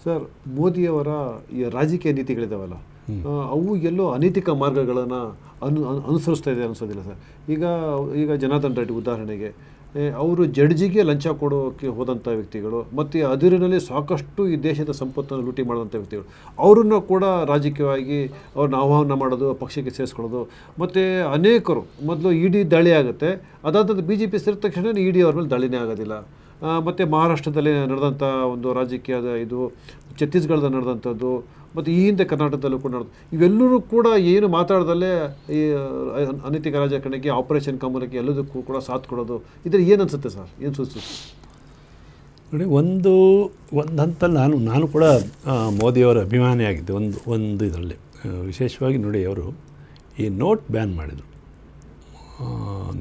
Sir, ಮೋದಿಯವರ ಈ ರಾಜಕೀಯ ನೀತಿಗಳಿದಾವಲ್ಲ, ಅವು ಎಲ್ಲೋ ಅನೈತಿಕ ಮಾರ್ಗಗಳನ್ನು ಅನುಸರಿಸ್ತಾ ಇದೆ ಅನಿಸೋದಿಲ್ಲ ಸರ್. ಈಗ ಈಗ ಜನಾರ್ದನ್ ರೆಡ್ಡಿ ಉದಾಹರಣೆಗೆ, ಅವರು ಜಡ್ಜಿಗೆ ಲಂಚ ಕೊಡೋಕ್ಕೆ ಹೋದಂಥ ವ್ಯಕ್ತಿಗಳು, ಮತ್ತು ಅದಿರಿನಲ್ಲಿ ಸಾಕಷ್ಟು ಈ ದೇಶದ ಸಂಪತ್ತನ್ನು ಲೂಟಿ ಮಾಡಿದಂಥ ವ್ಯಕ್ತಿಗಳು, ಅವರನ್ನು ಕೂಡ ರಾಜಕೀಯವಾಗಿ ಅವ್ರನ್ನ ಆಹ್ವಾನ ಮಾಡೋದು, ಪಕ್ಷಕ್ಕೆ ಸೇರಿಸ್ಕೊಳ್ಳೋದು. ಮತ್ತು ಅನೇಕರು ಮೊದಲು ಇ.ಡಿ ದಾಳಿ ಆಗುತ್ತೆ, ಅದಾದ BJP ಸೇರಿದ ತಕ್ಷಣ ಇ.ಡಿ ಅವ್ರ ಮೇಲೆ ದಾಳಿನೇ ಆಗೋದಿಲ್ಲ. ಮತ್ತು ಮಹಾರಾಷ್ಟ್ರದಲ್ಲಿ ನಡೆದಂಥ ಒಂದು ರಾಜಕೀಯದ ಇದು, ಛತ್ತೀಸ್ಗಢದಲ್ಲಿ ನಡೆದಂಥದ್ದು, ಮತ್ತು ಈ ಹಿಂದೆ ಕರ್ನಾಟಕದಲ್ಲೂ ಕೂಡ ನಡೆದು, ಇವೆಲ್ಲರೂ ಕೂಡ ಏನು ಮಾತಾಡ್ದಲ್ಲೇ ಈ ಅನೈತಿಕ ರಾಜಕಾರಣಕ್ಕೆ, ಆಪರೇಷನ್ ಕಮಲಕ್ಕೆ ಎಲ್ಲದಕ್ಕೂ ಕೂಡ ಸಾಥ್ ಕೊಡೋದು, ಇದ್ರ ಏನು ಅನಿಸುತ್ತೆ ಸರ್? ಏನು ಸೂಚಿಸುತ್ತೆ ನೋಡಿ? ಒಂದು ಹಂತಲ್ಲಿ ನಾನು ಕೂಡ ಮೋದಿಯವರ ಅಭಿಮಾನಿಯಾಗಿದ್ದೆ ಒಂದು ಇದರಲ್ಲಿ. ವಿಶೇಷವಾಗಿ ನೋಡಿ, ಅವರು ಈ ನೋಟ್ ಬ್ಯಾನ್ ಮಾಡಿದರು.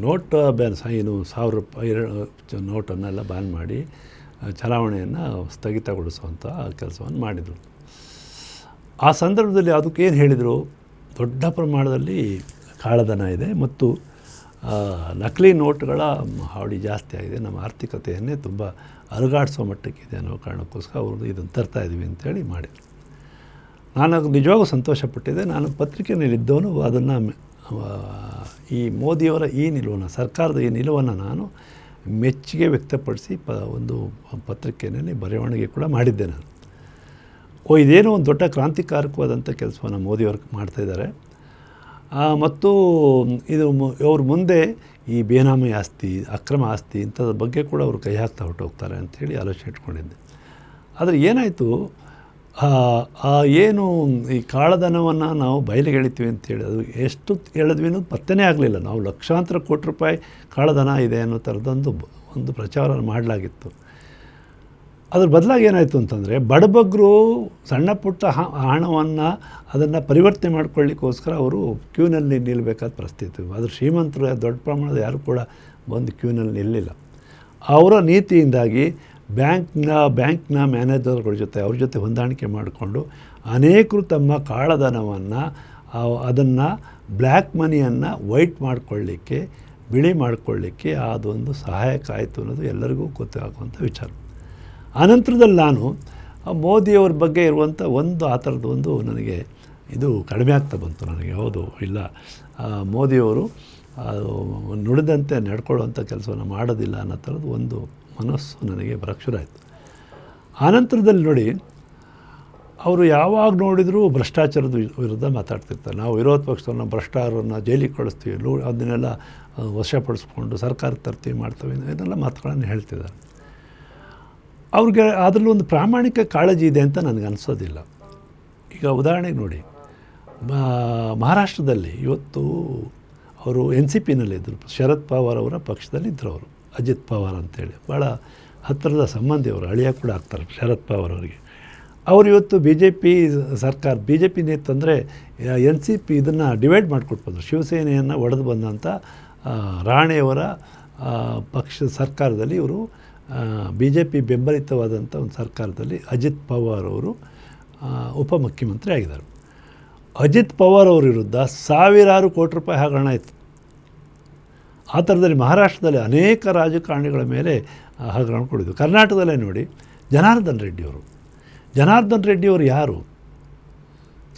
ನೋಟ್ ಬ್ಯಾನ್ ಏನು 1000 ರೂಪಾಯಿ ನೋಟನ್ನೆಲ್ಲ ಬ್ಯಾನ್ ಮಾಡಿ ಚಲಾವಣೆಯನ್ನು ಸ್ಥಗಿತಗೊಳಿಸುವಂಥ ಕೆಲಸವನ್ನು ಮಾಡಿದರು. ಆ ಸಂದರ್ಭದಲ್ಲಿ ಅದಕ್ಕೇನು ಹೇಳಿದರು, ದೊಡ್ಡ ಪ್ರಮಾಣದಲ್ಲಿ ಕಾಳಧನ ಇದೆ ಮತ್ತು ನಕಲಿ ನೋಟ್ಗಳ ಹಾವಳಿ ಜಾಸ್ತಿ ಆಗಿದೆ, ನಮ್ಮ ಆರ್ಥಿಕತೆಯನ್ನೇ ತುಂಬ ಅಲುಗಾಡಿಸೋ ಮಟ್ಟಕ್ಕಿದೆ ಅನ್ನೋ ಕಾರಣಕ್ಕೋಸ್ಕರ ಅವರು ಇದನ್ನು ತರ್ತಾಯಿದ್ದೀವಿ ಅಂತೇಳಿ ಮಾಡಿದರು. ನಾನು ನಿಜವಾಗೂ ಸಂತೋಷಪಟ್ಟಿದ್ದೆ. ನಾನು ಪತ್ರಿಕೆಯಲ್ಲಿದ್ದವನು ಅದನ್ನು ಈ ಮೋದಿಯವರ ಈ ನಿಲುವನ್ನು, ಸರ್ಕಾರದ ಈ ನಿಲುವನ್ನು ನಾನು ಮೆಚ್ಚುಗೆ ವ್ಯಕ್ತಪಡಿಸಿ ಒಂದು ಪತ್ರಿಕೆಯಲ್ಲಿ ಬರೆವಣಿಗೆ ಕೂಡ ಮಾಡಿದ್ದೆ ನಾನು. ಇದೇನೋ ಒಂದು ದೊಡ್ಡ ಕ್ರಾಂತಿಕಾರಕವಾದಂಥ ಕೆಲಸವನ್ನು ಮೋದಿಯವರು ಮಾಡ್ತಾಯಿದ್ದಾರೆ. ಮತ್ತು ಇದು ಅವ್ರ ಮುಂದೆ ಈ ಬೇನಾಮಿ ಆಸ್ತಿ, ಅಕ್ರಮ ಆಸ್ತಿ ಇಂಥದ್ರ ಬಗ್ಗೆ ಕೂಡ ಅವರು ಕೈ ಹಾಕ್ತಾ ಹೊರಟೋಗ್ತಾರೆ ಅಂಥೇಳಿ ಆಲೋಚನೆ ಇಟ್ಕೊಂಡಿದ್ದೆ. ಆದರೆ ಏನಾಯಿತು, ಏನು ಈ ಕಾಳಧನವನ್ನು ನಾವು ಬಯಲಿಗೆ ಎಳಿತೀವಿ ಅಂತೇಳಿ ಅದು ಎಷ್ಟು ಹೇಳಿದ್ವಿ ಅನ್ನೋದು ಪತ್ತೆನೇ ಆಗಲಿಲ್ಲ. ನಾವು ಲಕ್ಷಾಂತರ ಕೋಟಿ ರೂಪಾಯಿ ಕಾಳಧನ ಇದೆ ಅನ್ನೋ ಥರದೊಂದು ಪ್ರಚಾರ ಮಾಡಲಾಗಿತ್ತು. ಅದ್ರ ಬದಲಾಗಿ ಏನಾಯಿತು ಅಂತಂದರೆ, ಬಡಬಗ್ಗರು ಸಣ್ಣ ಪುಟ್ಟ ಹಣವನ್ನು ಅದನ್ನು ಪರಿವರ್ತನೆ ಮಾಡ್ಕೊಳ್ಳಿಕ್ಕೋಸ್ಕರ ಅವರು ಕ್ಯೂನಲ್ಲಿ ನಿಲ್ಲಬೇಕಾದ ಪರಿಸ್ಥಿತಿ. ಆದರೆ ಶ್ರೀಮಂತರು ದೊಡ್ಡ ಪ್ರಮಾಣದ ಯಾರು ಕೂಡ ಬಂದು ಕ್ಯೂನಲ್ಲಿ ನಿಲ್ಲಿಲ್ಲ. ಅವರ ನೀತಿಯಿಂದಾಗಿ ಬ್ಯಾಂಕ್ನ ಮ್ಯಾನೇಜರ್ಗಳ ಜೊತೆ ಅವ್ರ ಜೊತೆ ಹೊಂದಾಣಿಕೆ ಮಾಡಿಕೊಂಡು ಅನೇಕರು ತಮ್ಮ ಕಾಳಧನವನ್ನು, ಅದನ್ನು ಬ್ಲ್ಯಾಕ್ ಮನಿಯನ್ನು ವೈಟ್ ಮಾಡಿಕೊಳ್ಳಿಕ್ಕೆ, ಬಿಳಿ ಮಾಡಿಕೊಳ್ಳಿಕ್ಕೆ ಅದೊಂದು ಸಹಾಯಕ ಆಯಿತು ಅನ್ನೋದು ಎಲ್ಲರಿಗೂ ಗೊತ್ತಾಗುವಂಥ ವಿಚಾರ. ಆನಂತರದಲ್ಲಿ ನಾನು ಮೋದಿಯವ್ರ ಬಗ್ಗೆ ಇರುವಂಥ ಆ ಥರದ್ದು ನನಗೆ ಇದು ಕಡಿಮೆ ಆಗ್ತಾ ಬಂತು ನನಗೆ. ಹೌದು, ಇಲ್ಲ, ಮೋದಿಯವರು ನುಡಿದಂತೆ ನಡ್ಕೊಳ್ಳುವಂಥ ಕೆಲಸವನ್ನು ಮಾಡೋದಿಲ್ಲ ಅನ್ನೋ ಥರದ್ದು ಒಂದು ಮನಸ್ಸು ನನಗೆ ಬರೋಕ್ಕೆ ಶುರು ಆಯಿತು. ಆನಂತರದಲ್ಲಿ ನೋಡಿ, ಅವರು ಯಾವಾಗ ನೋಡಿದರೂ ಭ್ರಷ್ಟಾಚಾರದ ವಿರುದ್ಧ ಮಾತಾಡ್ತಿರ್ತಾರೆ. ನಾವು ವಿರೋಧ ಪಕ್ಷದವ್ರನ್ನ ಭ್ರಷ್ಟಾಚಾರವನ್ನು ಜೈಲಿಗೆ ಕಳಿಸ್ತೀವಿ, ಅದನ್ನೆಲ್ಲ ವಶಪಡಿಸ್ಕೊಂಡು ಸರ್ಕಾರ ತರ್ತೀವಿ, ಮಾಡ್ತೀವಿ, ಇದೆಲ್ಲ ಮಾತುಗಳನ್ನು ಹೇಳ್ತಿದ್ದಾರೆ. ಅವ್ರಿಗೆ ಅದರಲ್ಲಿ ಒಂದು ಪ್ರಾಮಾಣಿಕ ಕಾಳಜಿ ಇದೆ ಅಂತ ನನಗೆ ಅನಿಸೋದಿಲ್ಲ. ಈಗ ಉದಾಹರಣೆಗೆ ನೋಡಿ, ಮಹಾರಾಷ್ಟ್ರದಲ್ಲಿ ಇವತ್ತು ಅವರು NCPನಲ್ಲಿದ್ದರು, ಶರದ್ ಪವಾರ್ ಅವರ ಪಕ್ಷದಲ್ಲಿದ್ದರು. ಅವರು ಅಜಿತ್ ಪವಾರ್ ಅಂತೇಳಿ ಭಾಳ ಹತ್ತಿರದ ಸಂಬಂಧಿಯವರು, ಅಳಿಯ ಕೂಡ ಆಗ್ತಾರೆ ಶರದ್ ಪವಾರ್ ಅವರಿಗೆ. ಅವರು ಇವತ್ತು BJP ನೇತಂದರೆ NCP ಇದನ್ನು ಡಿವೈಡ್ ಮಾಡಿಕೊಟ್ಬೋದು. ಶಿವಸೇನೆಯನ್ನು ಒಡೆದು ಬಂದಂಥ ರಾಣೆಯವರ ಪಕ್ಷದ ಸರ್ಕಾರದಲ್ಲಿ ಇವರು BJP ಬೆಂಬಲಿತವಾದಂಥ ಒಂದು ಸರ್ಕಾರದಲ್ಲಿ ಅಜಿತ್ ಪವಾರ್ ಅವರು ಉಪಮುಖ್ಯಮಂತ್ರಿ ಆಗಿದ್ದಾರೆ. ಅಜಿತ್ ಪವಾರ್ ಅವರ ವಿರುದ್ಧ ಸಾವಿರಾರು ಕೋಟಿ ರೂಪಾಯಿ ಹಗರಣ ಇತ್ತು. ಆ ಥರದಲ್ಲಿ ಮಹಾರಾಷ್ಟ್ರದಲ್ಲಿ ಅನೇಕ ರಾಜಕಾರಣಿಗಳ ಮೇಲೆ ಹಗರಣ ಕೊಡಿದ್ದು. ಕರ್ನಾಟಕದಲ್ಲೇ ನೋಡಿ, ಜನಾರ್ದನ್ ರೆಡ್ಡಿಯವರು ಯಾರು?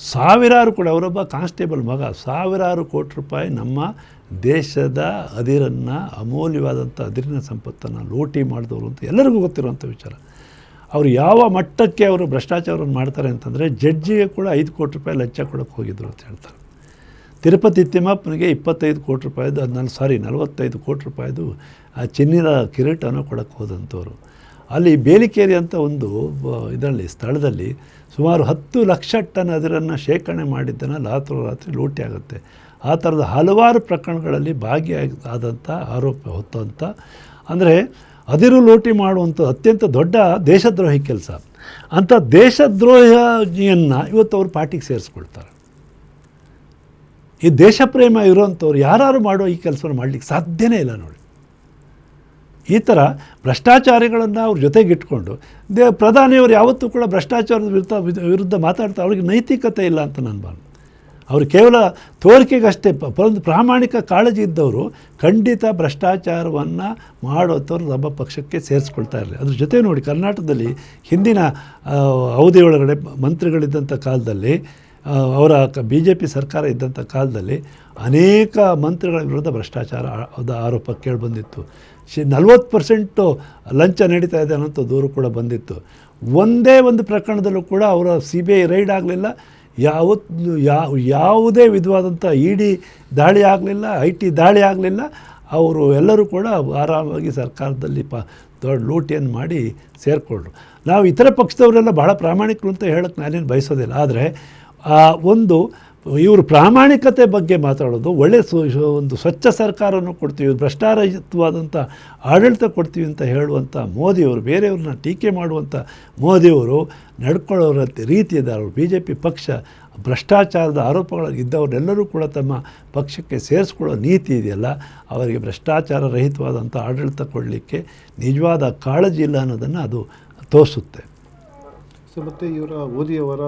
ಸಾವಿರಾರು ಕೂಡ, ಅವರೊಬ್ಬ ಕಾನ್ಸ್ಟೇಬಲ್ ಮಗ, ಸಾವಿರಾರು ಕೋಟಿ ರೂಪಾಯಿ ನಮ್ಮ ದೇಶದ ಅದಿರನ್ನು, ಅಮೂಲ್ಯವಾದಂಥ ಅದಿರಿನ ಸಂಪತ್ತನ್ನು ಲೂಟಿ ಮಾಡಿದವರು ಅಂತ ಎಲ್ಲರಿಗೂ ಗೊತ್ತಿರುವಂಥ ವಿಚಾರ. ಅವರು ಯಾವ ಮಟ್ಟಕ್ಕೆ ಅವರು ಭ್ರಷ್ಟಾಚಾರವನ್ನು ಮಾಡ್ತಾರೆ ಅಂತಂದರೆ, ಜಡ್ಜಿಗೆ ಕೂಡ 5 ಕೋಟಿ ರೂಪಾಯಿ ಲಂಚ ಕೊಡೋಕ್ಕೆ ಹೋಗಿದ್ರು ಅಂತ ಹೇಳ್ತಾರೆ. ತಿರುಪತಿ ತಿಮ್ಮಪ್ಪನಿಗೆ 25 ಕೋಟಿ ರೂಪಾಯಿದು 45 ಕೋಟಿ ರೂಪಾಯಿದು ಚಿನ್ನದ ಕಿರೀಟವನ್ನು ಕೊಡೋಕ್ಕೆ ಹೋದಂಥವ್ರು. ಅಲ್ಲಿ ಬೇಲಿಕೇರಿ ಅಂತ ಒಂದು ಇದರಲ್ಲಿ ಸ್ಥಳದಲ್ಲಿ ಸುಮಾರು 10 ಲಕ್ಷ ಟನ್ ಅದಿರನ್ನು ಶೇಖರಣೆ ಮಾಡಿದ್ದನ್ನು ರಾತ್ರಿ ಲೂಟಿ ಆಗುತ್ತೆ. ಆ ಥರದ ಹಲವಾರು ಪ್ರಕರಣಗಳಲ್ಲಿ ಭಾಗಿಯಾದಂಥ ಆರೋಪ ಹೊತ್ತಂಥ, ಅಂದರೆ ಅದಿರು ಲೂಟಿ ಮಾಡುವಂಥ ಅತ್ಯಂತ ದೊಡ್ಡ ದೇಶದ್ರೋಹಿ ಕೆಲಸ. ಅಂಥ ದೇಶದ್ರೋಹಿಯನ್ನು ಇವತ್ತು ಅವರು ಪಾರ್ಟಿಗೆ ಸೇರಿಸ್ಕೊಳ್ತಾರೆ. ಈ ದೇಶ ಪ್ರೇಮ ಇರೋವಂಥವ್ರು ಯಾರು ಮಾಡೋ ಈ ಕೆಲಸವನ್ನು ಮಾಡಲಿಕ್ಕೆ ಸಾಧ್ಯನೇ ಇಲ್ಲ ನೋಡಿ. ಈ ಥರ ಭ್ರಷ್ಟಾಚಾರಿಗಳನ್ನು ಅವ್ರ ಜೊತೆಗಿಟ್ಕೊಂಡು ಪ್ರಧಾನಿಯವರು ಯಾವತ್ತೂ ಕೂಡ ಭ್ರಷ್ಟಾಚಾರದ ವಿರುದ್ಧ ಮಾತಾಡ್ತಾ ಅವ್ರಿಗೆ ನೈತಿಕತೆ ಇಲ್ಲ ಅಂತ ನಾನು ಅವರು ಕೇವಲ ತೋರಿಕೆಗಷ್ಟೇ ಒಂದು ಪ್ರಾಮಾಣಿಕ ಕಾಳಜಿ ಇದ್ದವರು ಖಂಡಿತ ಭ್ರಷ್ಟಾಚಾರವನ್ನು ಮಾಡೋಂಥವ್ರು ನಮ್ಮ ಪಕ್ಷಕ್ಕೆ ಸೇರಿಸ್ಕೊಳ್ತಾ ಇರಲಿ. ಅದ್ರ ಜೊತೆ ನೋಡಿ, ಕರ್ನಾಟಕದಲ್ಲಿ ಹಿಂದಿನ ಅವಧಿಯೊಳಗಡೆ ಮಂತ್ರಿಗಳಿದ್ದಂಥ ಕಾಲದಲ್ಲಿ, ಅವರ BJP ಸರ್ಕಾರ ಇದ್ದಂಥ ಕಾಲದಲ್ಲಿ ಅನೇಕ ಮಂತ್ರಿಗಳ ವಿರುದ್ಧ ಭ್ರಷ್ಟಾಚಾರ ಆರೋಪ ಕೇಳಿಬಂದಿತ್ತು. 40% ಲಂಚ ನಡೀತಾ ಇದೆ ಅನ್ನೋಂಥ ದೂರು ಕೂಡ ಬಂದಿತ್ತು. ಒಂದೇ ಒಂದು ಪ್ರಕರಣದಲ್ಲೂ ಕೂಡ ಅವರ CBI ರೈಡ್ ಆಗಲಿಲ್ಲ, ಯಾವುದೇ ವಿಧವಾದಂಥ ED ದಾಳಿ ಆಗಲಿಲ್ಲ, IT ದಾಳಿ ಆಗಲಿಲ್ಲ. ಅವರು ಎಲ್ಲರೂ ಕೂಡ ಆರಾಮಾಗಿ ಸರ್ಕಾರದಲ್ಲಿ ದೊಡ್ಡ ಲೂಟಿಯನ್ನು ಮಾಡಿ ಸೇರಿಕೊಂಡ್ರು. ನಾವು ಇತರ ಪಕ್ಷದವರೆಲ್ಲ ಬಹಳ ಪ್ರಾಮಾಣಿಕರು ಅಂತ ಹೇಳೋಕ್ಕೆ ನಾನೇನು ಬಯಸೋದಿಲ್ಲ. ಆದರೆ ಒಂದು ಇವರು ಪ್ರಾಮಾಣಿಕತೆ ಬಗ್ಗೆ ಮಾತಾಡೋದು, ಒಳ್ಳೆಯ ಒಂದು ಸ್ವಚ್ಛ ಸರ್ಕಾರವನ್ನು ಕೊಡ್ತೀವಿ, ಭ್ರಷ್ಟಾರಹಿತವಾದಂಥ ಆಡಳಿತ ಕೊಡ್ತೀವಿ ಅಂತ ಹೇಳುವಂಥ ಮೋದಿಯವರು, ಬೇರೆಯವ್ರನ್ನ ಟೀಕೆ ಮಾಡುವಂಥ ಮೋದಿಯವರು ನಡ್ಕೊಳ್ಳೋರ ರೀತಿ ಇದ್ದಾರೆ. BJP ಪಕ್ಷ ಭ್ರಷ್ಟಾಚಾರದ ಆರೋಪಗಳಿದ್ದವರೆಲ್ಲರೂ ಕೂಡ ತಮ್ಮ ಪಕ್ಷಕ್ಕೆ ಸೇರಿಸ್ಕೊಳ್ಳೋ ನೀತಿ ಇದೆಯಲ್ಲ, ಅವರಿಗೆ ಭ್ರಷ್ಟಾಚಾರ ರಹಿತವಾದಂಥ ಆಡಳಿತ ಕೊಡಲಿಕ್ಕೆ ನಿಜವಾದ ಕಾಳಜಿ ಇಲ್ಲ ಅನ್ನೋದನ್ನು ಅದು ತೋರಿಸುತ್ತೆ. ಸೊ ಮತ್ತು ಇವರ ಮೋದಿಯವರ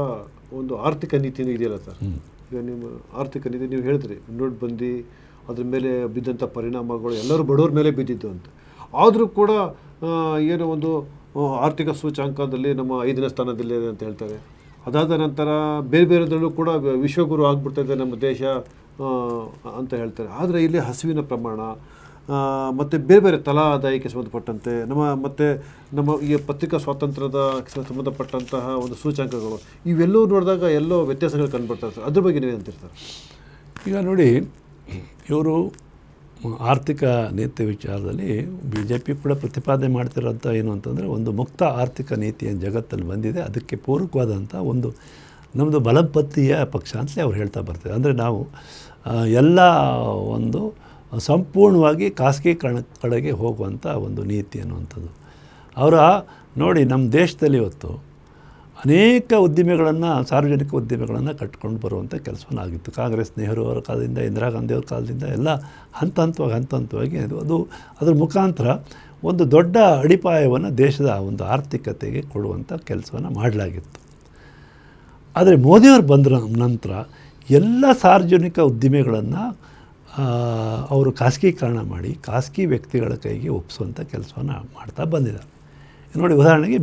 ಒಂದು ಆರ್ಥಿಕ ನೀತಿನೂ ಇದೆಯಲ್ಲ ಸರ್, ಈಗ ನಿಮ್ಮ ಆರ್ಥಿಕ ನೀತಿ ನೀವು ಹೇಳಿದ್ರಿ, ನೋಟ್ಬಂದಿ ಅದ್ರ ಮೇಲೆ ಬಿದ್ದಂಥ ಪರಿಣಾಮಗಳು ಎಲ್ಲರೂ ಬಡವ್ರ ಮೇಲೆ ಬಿದ್ದಿದ್ದು ಅಂತ. ಆದರೂ ಕೂಡ ಏನೋ ಒಂದು ಆರ್ಥಿಕ ಸೂಚ್ಯಂಕದಲ್ಲಿ ನಮ್ಮ 5ನೇ ಸ್ಥಾನದಲ್ಲಿದೆ ಅಂತ ಹೇಳ್ತಾರೆ. ಅದಾದ ನಂತರ ಬೇರೆ ಬೇರೆದರಲ್ಲೂ ಕೂಡ ವಿಶ್ವಗುರು ಆಗಿಬಿಡ್ತಾಯಿದೆ ನಮ್ಮ ದೇಶ ಅಂತ ಹೇಳ್ತಾರೆ. ಆದರೆ ಇಲ್ಲಿ ಹಸಿವಿನ ಪ್ರಮಾಣ ಮತ್ತು ಬೇರೆ ಬೇರೆ ತಲಾ ಆದಾಯಕ್ಕೆ ಸಂಬಂಧಪಟ್ಟಂತೆ ನಮ್ಮ ಈ ಪತ್ರಿಕಾ ಸ್ವಾತಂತ್ರ್ಯದ ಸಂಬಂಧಪಟ್ಟಂತಹ ಒಂದು ಸೂಚ್ಯಂಕಗಳು ಇವೆಲ್ಲವೂ ನೋಡಿದಾಗ ಎಲ್ಲೋ ವ್ಯತ್ಯಾಸಗಳು ಕಂಡುಬರ್ತಾರೆ ಸರ್. ಅದ್ರ ಬಗ್ಗೆ ನೀವೇ ಅಂತಿರ್ತಾರೆ? ಈಗ ನೋಡಿ, ಇವರು ಆರ್ಥಿಕ ನೀತಿ ವಿಚಾರದಲ್ಲಿ BJP ಕೂಡ ಪ್ರತಿಪಾದನೆ ಮಾಡ್ತಿರೋಂಥ ಏನು ಅಂತಂದರೆ, ಒಂದು ಮುಕ್ತ ಆರ್ಥಿಕ ನೀತಿಯ ಜಗತ್ತಲ್ಲಿ ಬಂದಿದೆ, ಅದಕ್ಕೆ ಪೂರಕವಾದಂಥ ಒಂದು ನಮ್ಮದು ಬಲಪಂಥೀಯ ಪಕ್ಷ ಅಂತಲೇ ಅವ್ರು ಹೇಳ್ತಾ ಬರ್ತಾರೆ. ಅಂದರೆ ನಾವು ಎಲ್ಲ ಒಂದು ಸಂಪೂರ್ಣವಾಗಿ ಖಾಸಗೀಕರಣ ಕಡೆಗೆ ಹೋಗುವಂಥ ಒಂದು ನೀತಿ ಅನ್ನುವಂಥದ್ದು ಅವರ. ನೋಡಿ, ನಮ್ಮ ದೇಶದಲ್ಲಿ ಇವತ್ತು ಅನೇಕ ಉದ್ದಿಮೆಗಳನ್ನು, ಸಾರ್ವಜನಿಕ ಉದ್ದಿಮೆಗಳನ್ನು ಕಟ್ಕೊಂಡು ಬರುವಂಥ ಕೆಲಸವನ್ನು ಆಗಿತ್ತು. ಕಾಂಗ್ರೆಸ್, ನೆಹರು ಅವರ ಕಾಲದಿಂದ, ಇಂದಿರಾ ಗಾಂಧಿ ಅವರ ಕಾಲದಿಂದ ಎಲ್ಲ ಹಂತ ಹಂತವಾಗಿ ಅದ್ರ ಮುಖಾಂತರ ಒಂದು ದೊಡ್ಡ ಅಡಿಪಾಯವನ್ನು ದೇಶದ ಒಂದು ಆರ್ಥಿಕತೆಗೆ ಕೊಡುವಂಥ ಕೆಲಸವನ್ನು ಮಾಡಲಾಗಿತ್ತು. ಆದರೆ ಮೋದಿಯವರು ಬಂದ ನಂತರ ಎಲ್ಲ ಸಾರ್ವಜನಿಕ ಉದ್ದಿಮೆಗಳನ್ನು ಅವರು ಖಾಸಗೀಕರಣ ಮಾಡಿ ಖಾಸಗಿ ವ್ಯಕ್ತಿಗಳ ಕೈಗೆ ಒಪ್ಪಿಸುವಂಥ ಕೆಲಸವನ್ನು ಮಾಡ್ತಾ ಬಂದಿದ್ದಾರೆ. ನೋಡಿ, ಉದಾಹರಣೆಗೆ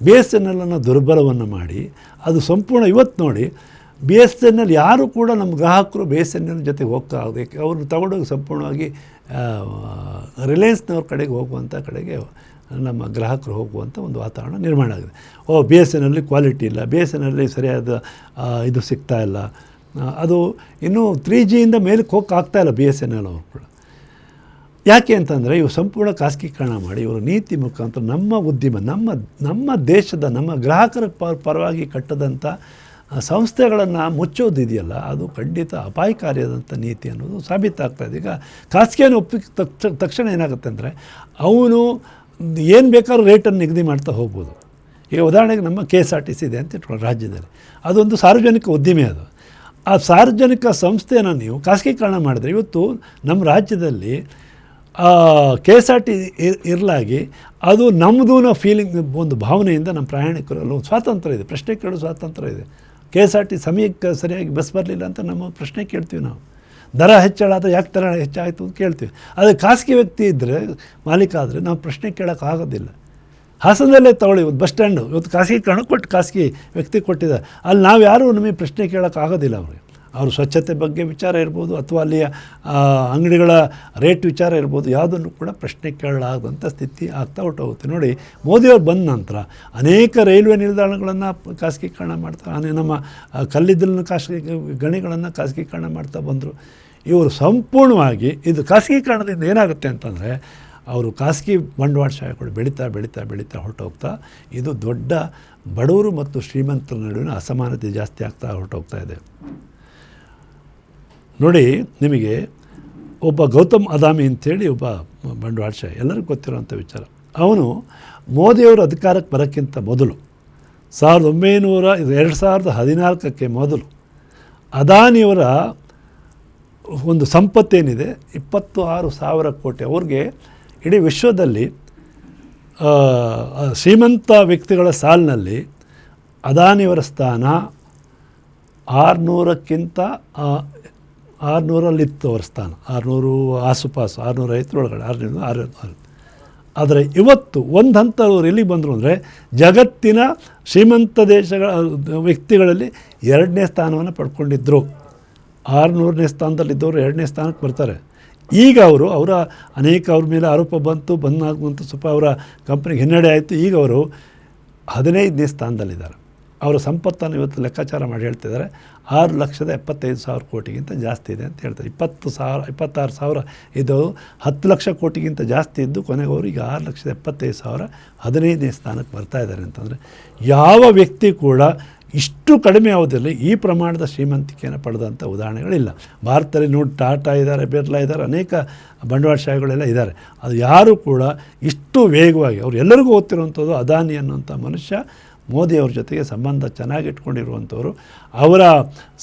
BSNL ದುರ್ಬಲವನ್ನು ಮಾಡಿ ಅದು ಸಂಪೂರ್ಣ. ಇವತ್ತು ನೋಡಿ, BSNL ಯಾರು ಕೂಡ ನಮ್ಮ ಗ್ರಾಹಕರು BSNL ಜೊತೆಗೆ ಹೋಗ್ತಾವೆ, ಅವರು ತಗೊಂಡೋಗಿ ಸಂಪೂರ್ಣವಾಗಿ ರಿಲಯನ್ಸ್ನವ್ರ ಕಡೆಗೆ ಹೋಗುವಂಥ ಕಡೆಗೆ ನಮ್ಮ ಗ್ರಾಹಕರು ಹೋಗುವಂಥ ಒಂದು ವಾತಾವರಣ ನಿರ್ಮಾಣ ಆಗಿದೆ. BSNL ಕ್ವಾಲಿಟಿ ಇಲ್ಲ, BSNL ಸರಿಯಾದ ಇದು ಸಿಗ್ತಾ ಇಲ್ಲ, ಅದು ಇನ್ನೂ 3Gಯಿಂದ ಮೇಲಕ್ಕೆ ಹೋಗೋಕ್ಕಾಗ್ತಾಯಿಲ್ಲ BSNL ಅವರು ಕೂಡ. ಯಾಕೆ ಅಂತಂದರೆ ಇವರು ಸಂಪೂರ್ಣ ಖಾಸಗೀಕರಣ ಮಾಡಿ ಇವರ ನೀತಿ ಮುಖಾಂತರ ನಮ್ಮ ಉದ್ಯಮ, ನಮ್ಮ ದೇಶದ, ನಮ್ಮ ಗ್ರಾಹಕರ ಪರವಾಗಿ ಕಟ್ಟದಂಥ ಸಂಸ್ಥೆಗಳನ್ನು ಮುಚ್ಚೋದಿದೆಯಲ್ಲ, ಅದು ಖಂಡಿತ ಅಪಾಯಕಾರಿಯಾದಂಥ ನೀತಿ ಅನ್ನೋದು ಸಾಬೀತಾಗ್ತಾಯಿದೆ. ಈಗ ಖಾಸಗಿಯನ್ನು ಒಪ್ಪಿದ ತಕ್ಷಣ ಏನಾಗುತ್ತೆ ಅಂದರೆ, ಅವನು ಏನು ಬೇಕಾದ್ರೂ ರೇಟನ್ನು ನಿಗದಿ ಮಾಡ್ತಾ ಹೋಗ್ಬೋದು. ಈಗ ಉದಾಹರಣೆಗೆ ನಮ್ಮ KSRTC ಇದೆ ಅಂತ ಇಟ್ಕೊಳ್ಳಿ ರಾಜ್ಯದಲ್ಲಿ, ಅದೊಂದು ಸಾರ್ವಜನಿಕ ಉದ್ದಿಮೆ. ಅದು ಆ ಸಾರ್ವಜನಿಕ ಸಂಸ್ಥೆಯನ್ನು ನೀವು ಖಾಸಗೀಕರಣ ಮಾಡಿದ್ರೆ, ಇವತ್ತು ನಮ್ಮ ರಾಜ್ಯದಲ್ಲಿ KSRTC ಇರಲಾಗಿ ಅದು ನಮ್ಮದು ಫೀಲಿಂಗ್, ಒಂದು ಭಾವನೆಯಿಂದ ನಮ್ಮ ಪ್ರಯಾಣಿಕರಲ್ಲೂ ಒಂದು ಸ್ವಾತಂತ್ರ್ಯ ಇದೆ, ಪ್ರಶ್ನೆ ಕೇಳೋ ಸ್ವಾತಂತ್ರ್ಯ ಇದೆ. KSRTC ಸಮಯಕ್ಕೆ ಸರಿಯಾಗಿ ಬಸ್ ಬರಲಿಲ್ಲ ಅಂತ ನಮ್ಮ ಪ್ರಶ್ನೆ ಕೇಳ್ತೀವಿ ನಾವು. ದರ ಹೆಚ್ಚಳ ಆದರೆ ಯಾಕೆ ದರ ಹೆಚ್ಚಾಯಿತು ಅಂತ ಕೇಳ್ತೀವಿ. ಆದರೆ ಖಾಸಗಿ ವ್ಯಕ್ತಿ ಇದ್ದರೆ, ಮಾಲೀಕ ಆದರೆ ನಾವು ಪ್ರಶ್ನೆ ಕೇಳೋಕ್ಕಾಗೋದಿಲ್ಲ. ಹಾಸನದಲ್ಲೇ ತಗೊಳ್ಳಿ, ಒಂದು ಬಸ್ ಸ್ಟ್ಯಾಂಡು ಇವತ್ತು ಖಾಸಗೀಕರಣ ಕೊಟ್ಟು ಖಾಸಗಿ ವ್ಯಕ್ತಿ ಕೊಟ್ಟಿದ್ದಾರೆ. ಅಲ್ಲಿ ನಾವು ಯಾರೂ ನಮಗೆ ಪ್ರಶ್ನೆ ಕೇಳೋಕ್ಕಾಗೋದಿಲ್ಲ. ಅವರು ಸ್ವಚ್ಛತೆ ಬಗ್ಗೆ ವಿಚಾರ ಇರ್ಬೋದು, ಅಥವಾ ಅಲ್ಲಿಯ ಅಂಗಡಿಗಳ ರೇಟ್ ವಿಚಾರ ಇರ್ಬೋದು, ಯಾವುದನ್ನು ಕೂಡ ಪ್ರಶ್ನೆ ಕೇಳಲಾಗದಂಥ ಸ್ಥಿತಿ ಆಗ್ತಾ ಹೊರಟೋಗುತ್ತೆ. ನೋಡಿ, ಮೋದಿಯವರು ಬಂದ ನಂತರ ಅನೇಕ ರೈಲ್ವೆ ನಿಲ್ದಾಣಗಳನ್ನು ಖಾಸಗೀಕರಣ ಮಾಡ್ತಾರೆ, ನಮ್ಮ ಕಲ್ಲಿದ್ದಲಿನ ಗಣಿಗಳನ್ನು ಖಾಸಗೀಕರಣ ಮಾಡ್ತಾ ಬಂದರು. ಇವರು ಸಂಪೂರ್ಣವಾಗಿ ಇದು ಖಾಸಗೀಕರಣದಿಂದ ಏನಾಗುತ್ತೆ ಅಂತಂದರೆ, ಅವರು ಖಾಸಗಿ ಬಂಡವಾಳಶಾಹಿಗಳು ಬೆಳೀತಾ ಹೊರಟೋಗ್ತಾ, ಇದು ದೊಡ್ಡ ಬಡವರು ಮತ್ತು ಶ್ರೀಮಂತರ ನಡುವಿನ ಅಸಮಾನತೆ ಜಾಸ್ತಿ ಆಗ್ತಾ ಹೊರಟೋಗ್ತಾ ಇದೆ. ನೋಡಿ, ನಿಮಗೆ ಒಬ್ಬ ಗೌತಮ್ ಅದಾನಿ ಅಂಥೇಳಿ ಒಬ್ಬ ಬಂಡವಾಳಶಾಹಿ, ಎಲ್ಲರಿಗೂ ಗೊತ್ತಿರೋಂಥ ವಿಚಾರ. ಅವನು ಮೋದಿಯವರು ಅಧಿಕಾರಕ್ಕೆ ಬರೋಕ್ಕಿಂತ ಮೊದಲು 2014ಕ್ಕೆ ಮೊದಲು ಅದಾನಿಯವರ ಒಂದು ಸಂಪತ್ತೇನಿದೆ 26,000 ಕೋಟಿ. ಅವ್ರಿಗೆ ಇಡೀ ವಿಶ್ವದಲ್ಲಿ ಶ್ರೀಮಂತ ವ್ಯಕ್ತಿಗಳ ಸಾಲಿನಲ್ಲಿ ಅದಾನಿಯವರ ಸ್ಥಾನ 600ಕ್ಕಿಂತ 600ರಲ್ಲಿತ್ತು ಅವ್ರ ಸ್ಥಾನ, 600 ಆಸುಪಾಸು, 650 ಒಳಗಡೆ, 600. ಆದರೆ ಇವತ್ತು ಒಂದು ಹಂತ ಅವ್ರು ಎಲ್ಲಿಗೆ ಬಂದರು ಅಂದರೆ ಜಗತ್ತಿನ ಶ್ರೀಮಂತ ದೇಶಗಳ ವ್ಯಕ್ತಿಗಳಲ್ಲಿ 2ನೇ ಸ್ಥಾನವನ್ನು ಪಡ್ಕೊಂಡಿದ್ದರು. 600ನೇ ಸ್ಥಾನದಲ್ಲಿದ್ದವರು 2ನೇ ಸ್ಥಾನಕ್ಕೆ ಬರ್ತಾರೆ. ಈಗ ಅವರ ಅವ್ರ ಮೇಲೆ ಆರೋಪ ಬಂತು ಸ್ವಲ್ಪ ಅವರ ಕಂಪ್ನಿಗೆ ಹಿನ್ನಡೆ ಆಯಿತು. ಈಗ ಅವರು 15ನೇ ಸ್ಥಾನದಲ್ಲಿದ್ದಾರೆ. ಅವರ ಸಂಪತ್ತನ್ನು ಇವತ್ತು ಲೆಕ್ಕಾಚಾರ ಮಾಡಿ ಹೇಳ್ತಿದ್ದಾರೆ 6,75,000 ಕೋಟಿಗಿಂತ ಜಾಸ್ತಿ ಇದೆ ಅಂತ ಹೇಳ್ತಾರೆ. 26,000 ಇದು 10 ಲಕ್ಷ ಕೋಟಿಗಿಂತ ಜಾಸ್ತಿ ಇದ್ದು ಕೊನೆಗೆ ಅವರು ಈಗ 6,75,000 15ನೇ ಸ್ಥಾನಕ್ಕೆ ಬರ್ತಾ ಇದ್ದಾರೆ ಅಂತಂದರೆ ಯಾವ ವ್ಯಕ್ತಿ ಕೂಡ ಇಷ್ಟು ಕಡಿಮೆ ಅವಧಿಯಲ್ಲಿ ಈ ಪ್ರಮಾಣದ ಶ್ರೀಮಂತಿಕೆಯನ್ನು ಪಡೆದಂಥ ಉದಾಹರಣೆಗಳಿಲ್ಲ. ಭಾರತದಲ್ಲಿ ನೋಡಿ ಟಾಟಾ ಇದ್ದಾರೆ, ಬಿರ್ಲಾ ಇದ್ದಾರೆ, ಅನೇಕ ಬಂಡವಾಳಶಾಹಿಗಳೆಲ್ಲ ಇದ್ದಾರೆ. ಅದು ಯಾರೂ ಕೂಡ ಇಷ್ಟು ವೇಗವಾಗಿ ಅವ್ರು ಎಲ್ಲರಿಗೂ ಗೊತ್ತಿರುವಂಥದ್ದು ಅದಾನಿ ಅನ್ನೋಂಥ ಮನುಷ್ಯ ಮೋದಿಯವ್ರ ಜೊತೆಗೆ ಸಂಬಂಧ ಚೆನ್ನಾಗಿ ಇಟ್ಕೊಂಡಿರುವಂಥವ್ರು. ಅವರ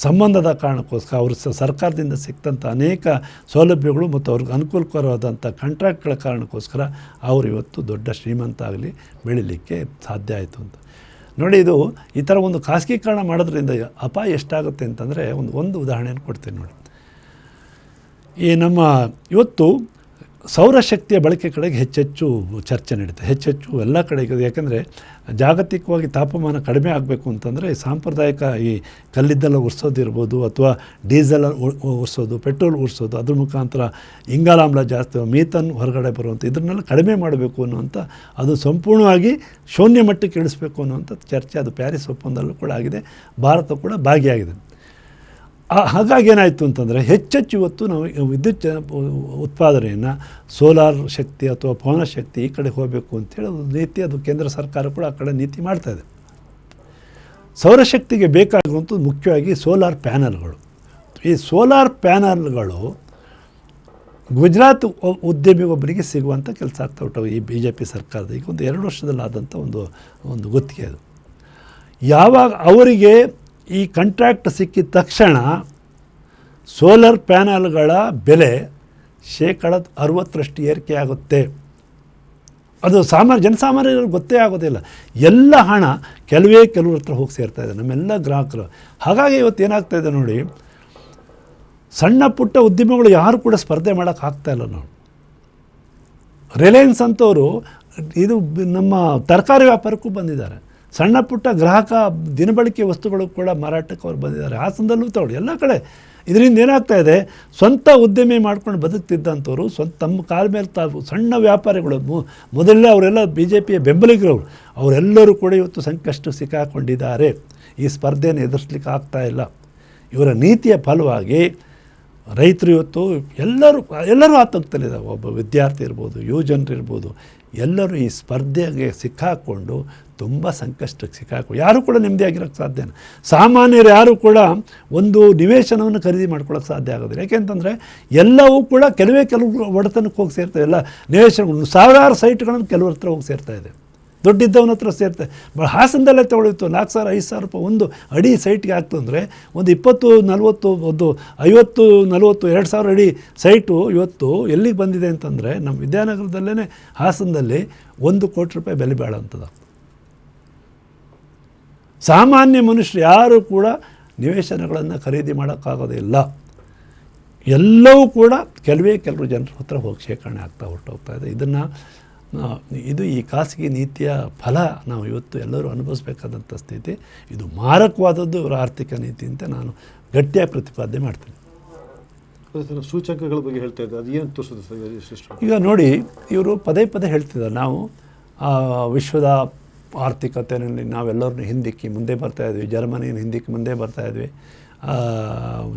ಸಂಬಂಧದ ಕಾರಣಕ್ಕೋಸ್ಕರ ಅವರು ಸರ್ಕಾರದಿಂದ ಸಿಕ್ತಂಥ ಅನೇಕ ಸೌಲಭ್ಯಗಳು ಮತ್ತು ಅವ್ರಿಗೆ ಅನುಕೂಲಕರವಾದಂಥ ಕಾಂಟ್ರಾಕ್ಟ್ಗಳ ಕಾರಣಕ್ಕೋಸ್ಕರ ಅವರು ಇವತ್ತು ದೊಡ್ಡ ಶ್ರೀಮಂತ ಆಗಲಿ ಬೆಳೀಲಿಕ್ಕೆ ಸಾಧ್ಯ ಆಯಿತು ಅಂತ ನೋಡಿ. ಇದು ಈ ಥರ ಒಂದು ಖಾಸಗೀಕರಣ ಮಾಡೋದ್ರಿಂದ ಅಪಾಯ ಎಷ್ಟಾಗುತ್ತೆ ಅಂತಂದರೆ ಒಂದು ಉದಾಹರಣೆಯನ್ನು ಕೊಡ್ತೀನಿ ನೋಡಿ. ಈ ನಮ್ಮ ಇವತ್ತು ಸೌರಶಕ್ತಿಯ ಬಳಕೆ ಕಡೆಗೆ ಹೆಚ್ಚೆಚ್ಚು ಚರ್ಚೆ ನಡೀತದೆ, ಹೆಚ್ಚೆಚ್ಚು ಎಲ್ಲ ಕಡೆಗೆ. ಯಾಕೆಂದರೆ ಜಾಗತಿಕವಾಗಿ ತಾಪಮಾನ ಕಡಿಮೆ ಆಗಬೇಕು ಅಂತಂದರೆ ಸಾಂಪ್ರದಾಯಿಕ ಈ ಕಲ್ಲಿದ್ದೆಲ್ಲ ಉರ್ಸೋದಿರ್ಬೋದು ಅಥವಾ ಡೀಸೆಲ್ ಉರ್ಸೋದು, ಪೆಟ್ರೋಲ್ ಉರ್ಸೋದು, ಅದ್ರ ಮುಖಾಂತರ ಇಂಗಾಲಾಮ್ಲ ಜಾಸ್ತಿ, ಮೀಥನ್ ಹೊರಗಡೆ ಬರುವಂಥ ಇದನ್ನೆಲ್ಲ ಕಡಿಮೆ ಮಾಡಬೇಕು ಅನ್ನುವಂಥ, ಅದು ಸಂಪೂರ್ಣವಾಗಿ ಶೂನ್ಯ ಮಟ್ಟಕ್ಕೆ ಇಳಿಸಬೇಕು ಅನ್ನುವಂಥ ಚರ್ಚೆ ಅದು ಪ್ಯಾರಿಸ್ ಒಪ್ಪಂದಲ್ಲೂ ಕೂಡ ಆಗಿದೆ. ಭಾರತ ಕೂಡ ಭಾಗಿಯಾಗಿದೆ. ಹಾಗಾಗಿ ಏನಾಯಿತು ಅಂತಂದರೆ ಹೆಚ್ಚೆಚ್ಚು ಇವತ್ತು ನಾವು ವಿದ್ಯುತ್ ಉತ್ಪಾದನೆಯನ್ನು ಸೋಲಾರ್ ಶಕ್ತಿ ಅಥವಾ ಪವನ ಶಕ್ತಿ ಈ ಕಡೆ ಹೋಗಬೇಕು ಅಂತೇಳಿ ಒಂದು ನೀತಿ, ಅದು ಕೇಂದ್ರ ಸರ್ಕಾರ ಕೂಡ ಆ ಕಡೆ ನೀತಿ ಮಾಡ್ತಾಯಿದೆ. ಸೌರಶಕ್ತಿಗೆ ಬೇಕಾಗಿರುವಂಥದ್ದು ಮುಖ್ಯವಾಗಿ ಸೋಲಾರ್ ಪ್ಯಾನಲ್ಗಳು. ಈ ಸೋಲಾರ್ ಪ್ಯಾನಲ್ಗಳು ಗುಜರಾತ್ ಉದ್ಯಮಿಗೊಬ್ಬರಿಗೆ ಸಿಗುವಂಥ ಕೆಲಸ ಆಗ್ತಾ ಉಂಟು ಈ BJP ಸರ್ಕಾರದ ಈಗ ಒಂದು 2 ವರ್ಷದಲ್ಲಾದಂಥ ಒಂದು ಗುತ್ತಿಗೆ ಅದು. ಯಾವಾಗ ಅವರಿಗೆ ಈ ಕಾಂಟ್ರಾಕ್ಟ್ ಸಿಕ್ಕಿದ ತಕ್ಷಣ ಸೋಲಾರ್ ಪ್ಯಾನಲ್ಗಳ ಬೆಲೆ 60% ಏರಿಕೆ ಆಗುತ್ತೆ. ಅದು ಜನಸಾಮಾನ್ಯರಿಗೆ ಗೊತ್ತೇ ಆಗೋದಿಲ್ಲ. ಎಲ್ಲ ಹಣ ಕೆಲವ್ರ ಹತ್ರ ಹೋಗಿ ಸೇರ್ತಾ ಇದೆ, ನಮ್ಮೆಲ್ಲ ಗ್ರಾಹಕರು. ಹಾಗಾಗಿ ಇವತ್ತು ಏನಾಗ್ತಾಯಿದೆ ನೋಡಿ, ಸಣ್ಣ ಪುಟ್ಟ ಉದ್ಯಮಿಗಳು ಯಾರು ಕೂಡ ಸ್ಪರ್ಧೆ ಮಾಡೋಕ್ಕಾಗ್ತಾಯಿಲ್ಲ. ನಾವು ರಿಲಯನ್ಸ್ ಅಂತವರು ಇದು ನಮ್ಮ ತರಕಾರಿ ವ್ಯಾಪಾರಕ್ಕೂ ಬಂದಿದ್ದಾರೆ. ಸಣ್ಣ ಪುಟ್ಟ ಗ್ರಾಹಕ ದಿನಬಳಕೆ ವಸ್ತುಗಳು ಕೂಡ ಮಾರಾಟಕ್ಕೆ ಅವ್ರು ಬಂದಿದ್ದಾರೆ. ಹಾಸನದಲ್ಲೂ ತಗೊಳ್ಳಿ, ಎಲ್ಲ ಕಡೆ. ಇದರಿಂದ ಏನಾಗ್ತಾ ಇದೆ, ಸ್ವಂತ ಉದ್ಯಮಿ ಮಾಡ್ಕೊಂಡು ಬದುಕ್ತಿದ್ದಂಥವ್ರು ತಮ್ಮ ಕಾಲ ಮೇಲೆ ತಾವು ಸಣ್ಣ ವ್ಯಾಪಾರಿಗಳು ಮೊದಲೇ ಅವರೆಲ್ಲ BJPಯ ಬೆಂಬಲಿಗರವರು, ಅವರೆಲ್ಲರೂ ಕೂಡ ಇವತ್ತು ಸಂಕಷ್ಟ ಸಿಕ್ಕಾಕೊಂಡಿದ್ದಾರೆ. ಈ ಸ್ಪರ್ಧೆಯನ್ನು ಎದುರಿಸ್ಲಿಕ್ಕೆ ಆಗ್ತಾಯಿಲ್ಲ. ಇವರ ನೀತಿಯ ಫಲವಾಗಿ ರೈತರು ಇವತ್ತು ಎಲ್ಲರೂ ಆತಂಕದಲ್ಲಿದ್ದಾರೆ. ಒಬ್ಬ ವಿದ್ಯಾರ್ಥಿ ಇರ್ಬೋದು, ಯುವಜನರು ಇರ್ಬೋದು, ಎಲ್ಲರೂ ಈ ಸ್ಪರ್ಧೆಗೆ ಸಿಕ್ಕಾಕ್ಕೊಂಡು ತುಂಬ ಸಂಕಷ್ಟಕ್ಕೆ ಸಿಕ್ಕಾಕೊಂಡು ಯಾರೂ ಕೂಡ ನೆಮ್ಮದಿಯಾಗಿರೋಕ್ಕೆ ಸಾಧ್ಯ ಇಲ್ಲ. ಸಾಮಾನ್ಯರು ಯಾರೂ ಕೂಡ ಒಂದು ನಿವೇಶನವನ್ನು ಖರೀದಿ ಮಾಡ್ಕೊಳ್ಳೋಕ್ಕೆ ಸಾಧ್ಯ ಆಗೋದಿಲ್ಲ. ಯಾಕೆಂತಂದರೆ ಎಲ್ಲವೂ ಕೂಡ ಕೆಲವು ಒಡೆತನಕ್ಕೆ ಹೋಗಿ ಸೇರ್ತವೆ. ಎಲ್ಲ ನಿವೇಶನಗಳು 1000 ಸೈಟ್ಗಳನ್ನು ಕೆಲವ್ರ ಹತ್ರ ಹೋಗಿ ಸೇರ್ತಾ ಇದೆ, ದೊಡ್ಡಿದ್ದವನ ಹತ್ರ ಸೇರ್ತಾರೆ. ಹಾಸನದಲ್ಲೇ ತೊಗೊಳಿತ್ತು 4,000 5,000 ರೂಪಾಯಿ ಒಂದು ಅಡಿ ಸೈಟ್ಗೆ ಆಗ್ತು ಅಂದರೆ ಒಂದು 20-40 ಒಂದು 50-40 2,000 ಅಡಿ ಸೈಟು ಇವತ್ತು ಎಲ್ಲಿಗೆ ಬಂದಿದೆ ಅಂತಂದರೆ ನಮ್ಮ ವಿದ್ಯಾನಗರದಲ್ಲೇ ಹಾಸನದಲ್ಲಿ 1 ಕೋಟಿ ರೂಪಾಯಿ ಬೆಲೆ ಬಾಳೋಂಥದ್ದು. ಸಾಮಾನ್ಯ ಮನುಷ್ಯರು ಯಾರೂ ಕೂಡ ನಿವೇಶನಗಳನ್ನು ಖರೀದಿ ಮಾಡೋಕ್ಕಾಗೋದಿಲ್ಲ. ಎಲ್ಲವೂ ಕೂಡ ಕೆಲವರು ಜನರ ಹತ್ರ ಹೋಗಿ ಶೇಖರಣೆ ಹೊರಟೋಗ್ತಾ ಇದೆ. ಇದು ಈ ಖಾಸಗಿ ನೀತಿಯ ಫಲ ನಾವು ಇವತ್ತು ಎಲ್ಲರೂ ಅನುಭವಿಸಬೇಕಾದಂಥ ಸ್ಥಿತಿ. ಇದು ಮಾರಕವಾದದ್ದು ಇವರ ಆರ್ಥಿಕ ನೀತಿ ಅಂತ ನಾನು ಗಟ್ಟಿಯಾಗಿ ಪ್ರತಿಪಾದನೆ ಮಾಡ್ತೀನಿ. ಸೂಚಕಗಳ ಬಗ್ಗೆ ಹೇಳ್ತಾ ಇದ್ದಾರೆ, ಅದು ಏನು ತೋರಿಸುತ್ತೆ? ಈಗ ನೋಡಿ, ಇವರು ಪದೇ ಹೇಳ್ತಿದ್ದಾರೆ, ನಾವು ವಿಶ್ವದ ಆರ್ಥಿಕತೆಯಲ್ಲಿ ನಾವೆಲ್ಲರನ್ನು ಹಿಂದಿಕ್ಕಿ ಮುಂದೆ ಬರ್ತಾಯಿದ್ವಿ, ಜರ್ಮನಿಯನ್ನು ಹಿಂದಿಕ್ಕಿ ಮುಂದೆ ಬರ್ತಾಯಿದ್ವಿ,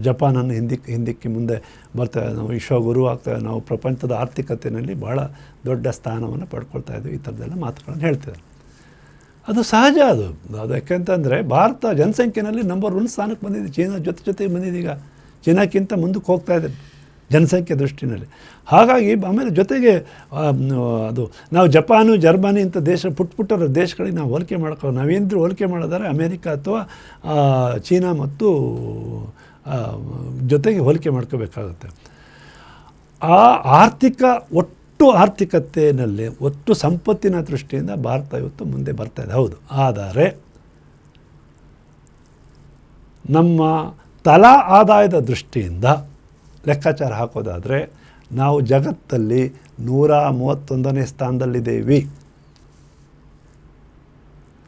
ಜಪಾನನ್ನು ಹಿಂದಿಕ್ಕಿ ಮುಂದೆ ಬರ್ತಾಯಿದ್ವಿ, ನಾವು ವಿಶ್ವಗುರು ಆಗ್ತಾಯಿದ್ವಿ, ನಾವು ಪ್ರಪಂಚದ ಆರ್ಥಿಕತೆಯಲ್ಲಿ ಭಾಳ ದೊಡ್ಡ ಸ್ಥಾನವನ್ನು ಪಡ್ಕೊಳ್ತಾ ಇದ್ವಿ. ಈ ಥರದ್ದೆಲ್ಲ ಮಾತುಗಳನ್ನು ಹೇಳ್ತಿದ್ದಾರೆ. ಅದು ಸಹಜ. ಅದು ಯಾಕೆಂತಂದರೆ ಭಾರತ ಜನಸಂಖ್ಯೆಯಲ್ಲಿ ನಂಬರ್ 1 ಸ್ಥಾನಕ್ಕೆ ಬಂದಿದೆ. ಚೀನಾ ಜೊತೆಗೆ ಬಂದಿದೆ. ಈಗ ಚೀನಾಕ್ಕಿಂತ ಮುಂದಕ್ಕೆ ಹೋಗ್ತಾ ಇದೆ ಜನಸಂಖ್ಯೆ ದೃಷ್ಟಿನಲ್ಲಿ. ಹಾಗಾಗಿ ಆಮೇಲೆ ಜೊತೆಗೆ ಅದು ನಾವು ಜಪಾನು ಜರ್ಮನಿ ಇಂಥ ಪುಟ್ಟ ದೇಶಗಳಿಗೆ ನಾವು ಹೋಲಿಕೆ ಮಾಡ್ಕೊ ನಾವೇನಾದರೂ ಹೋಲಿಕೆ ಮಾಡಿದರೆ ಅಮೇರಿಕಾ ಅಥವಾ ಚೀನಾ ಮತ್ತು ಜೊತೆಗೆ ಹೋಲಿಕೆ ಮಾಡ್ಕೋಬೇಕಾಗುತ್ತೆ. ಆ ಆರ್ಥಿಕತೆಯಲ್ಲಿ ಒಟ್ಟು ಸಂಪತ್ತಿನ ದೃಷ್ಟಿಯಿಂದ ಭಾರತ ಇವತ್ತು ಮುಂದೆ ಬರ್ತಾಯಿದೆ, ಹೌದು. ಆದರೆ ನಮ್ಮ ತಲಾ ಆದಾಯದ ದೃಷ್ಟಿಯಿಂದ ಲೆಕ್ಕಾಚಾರ ಹಾಕೋದಾದರೆ ನಾವು ಜಗತ್ತಲ್ಲಿ 131ನೇ ಸ್ಥಾನದಲ್ಲಿದ್ದೇವೆ.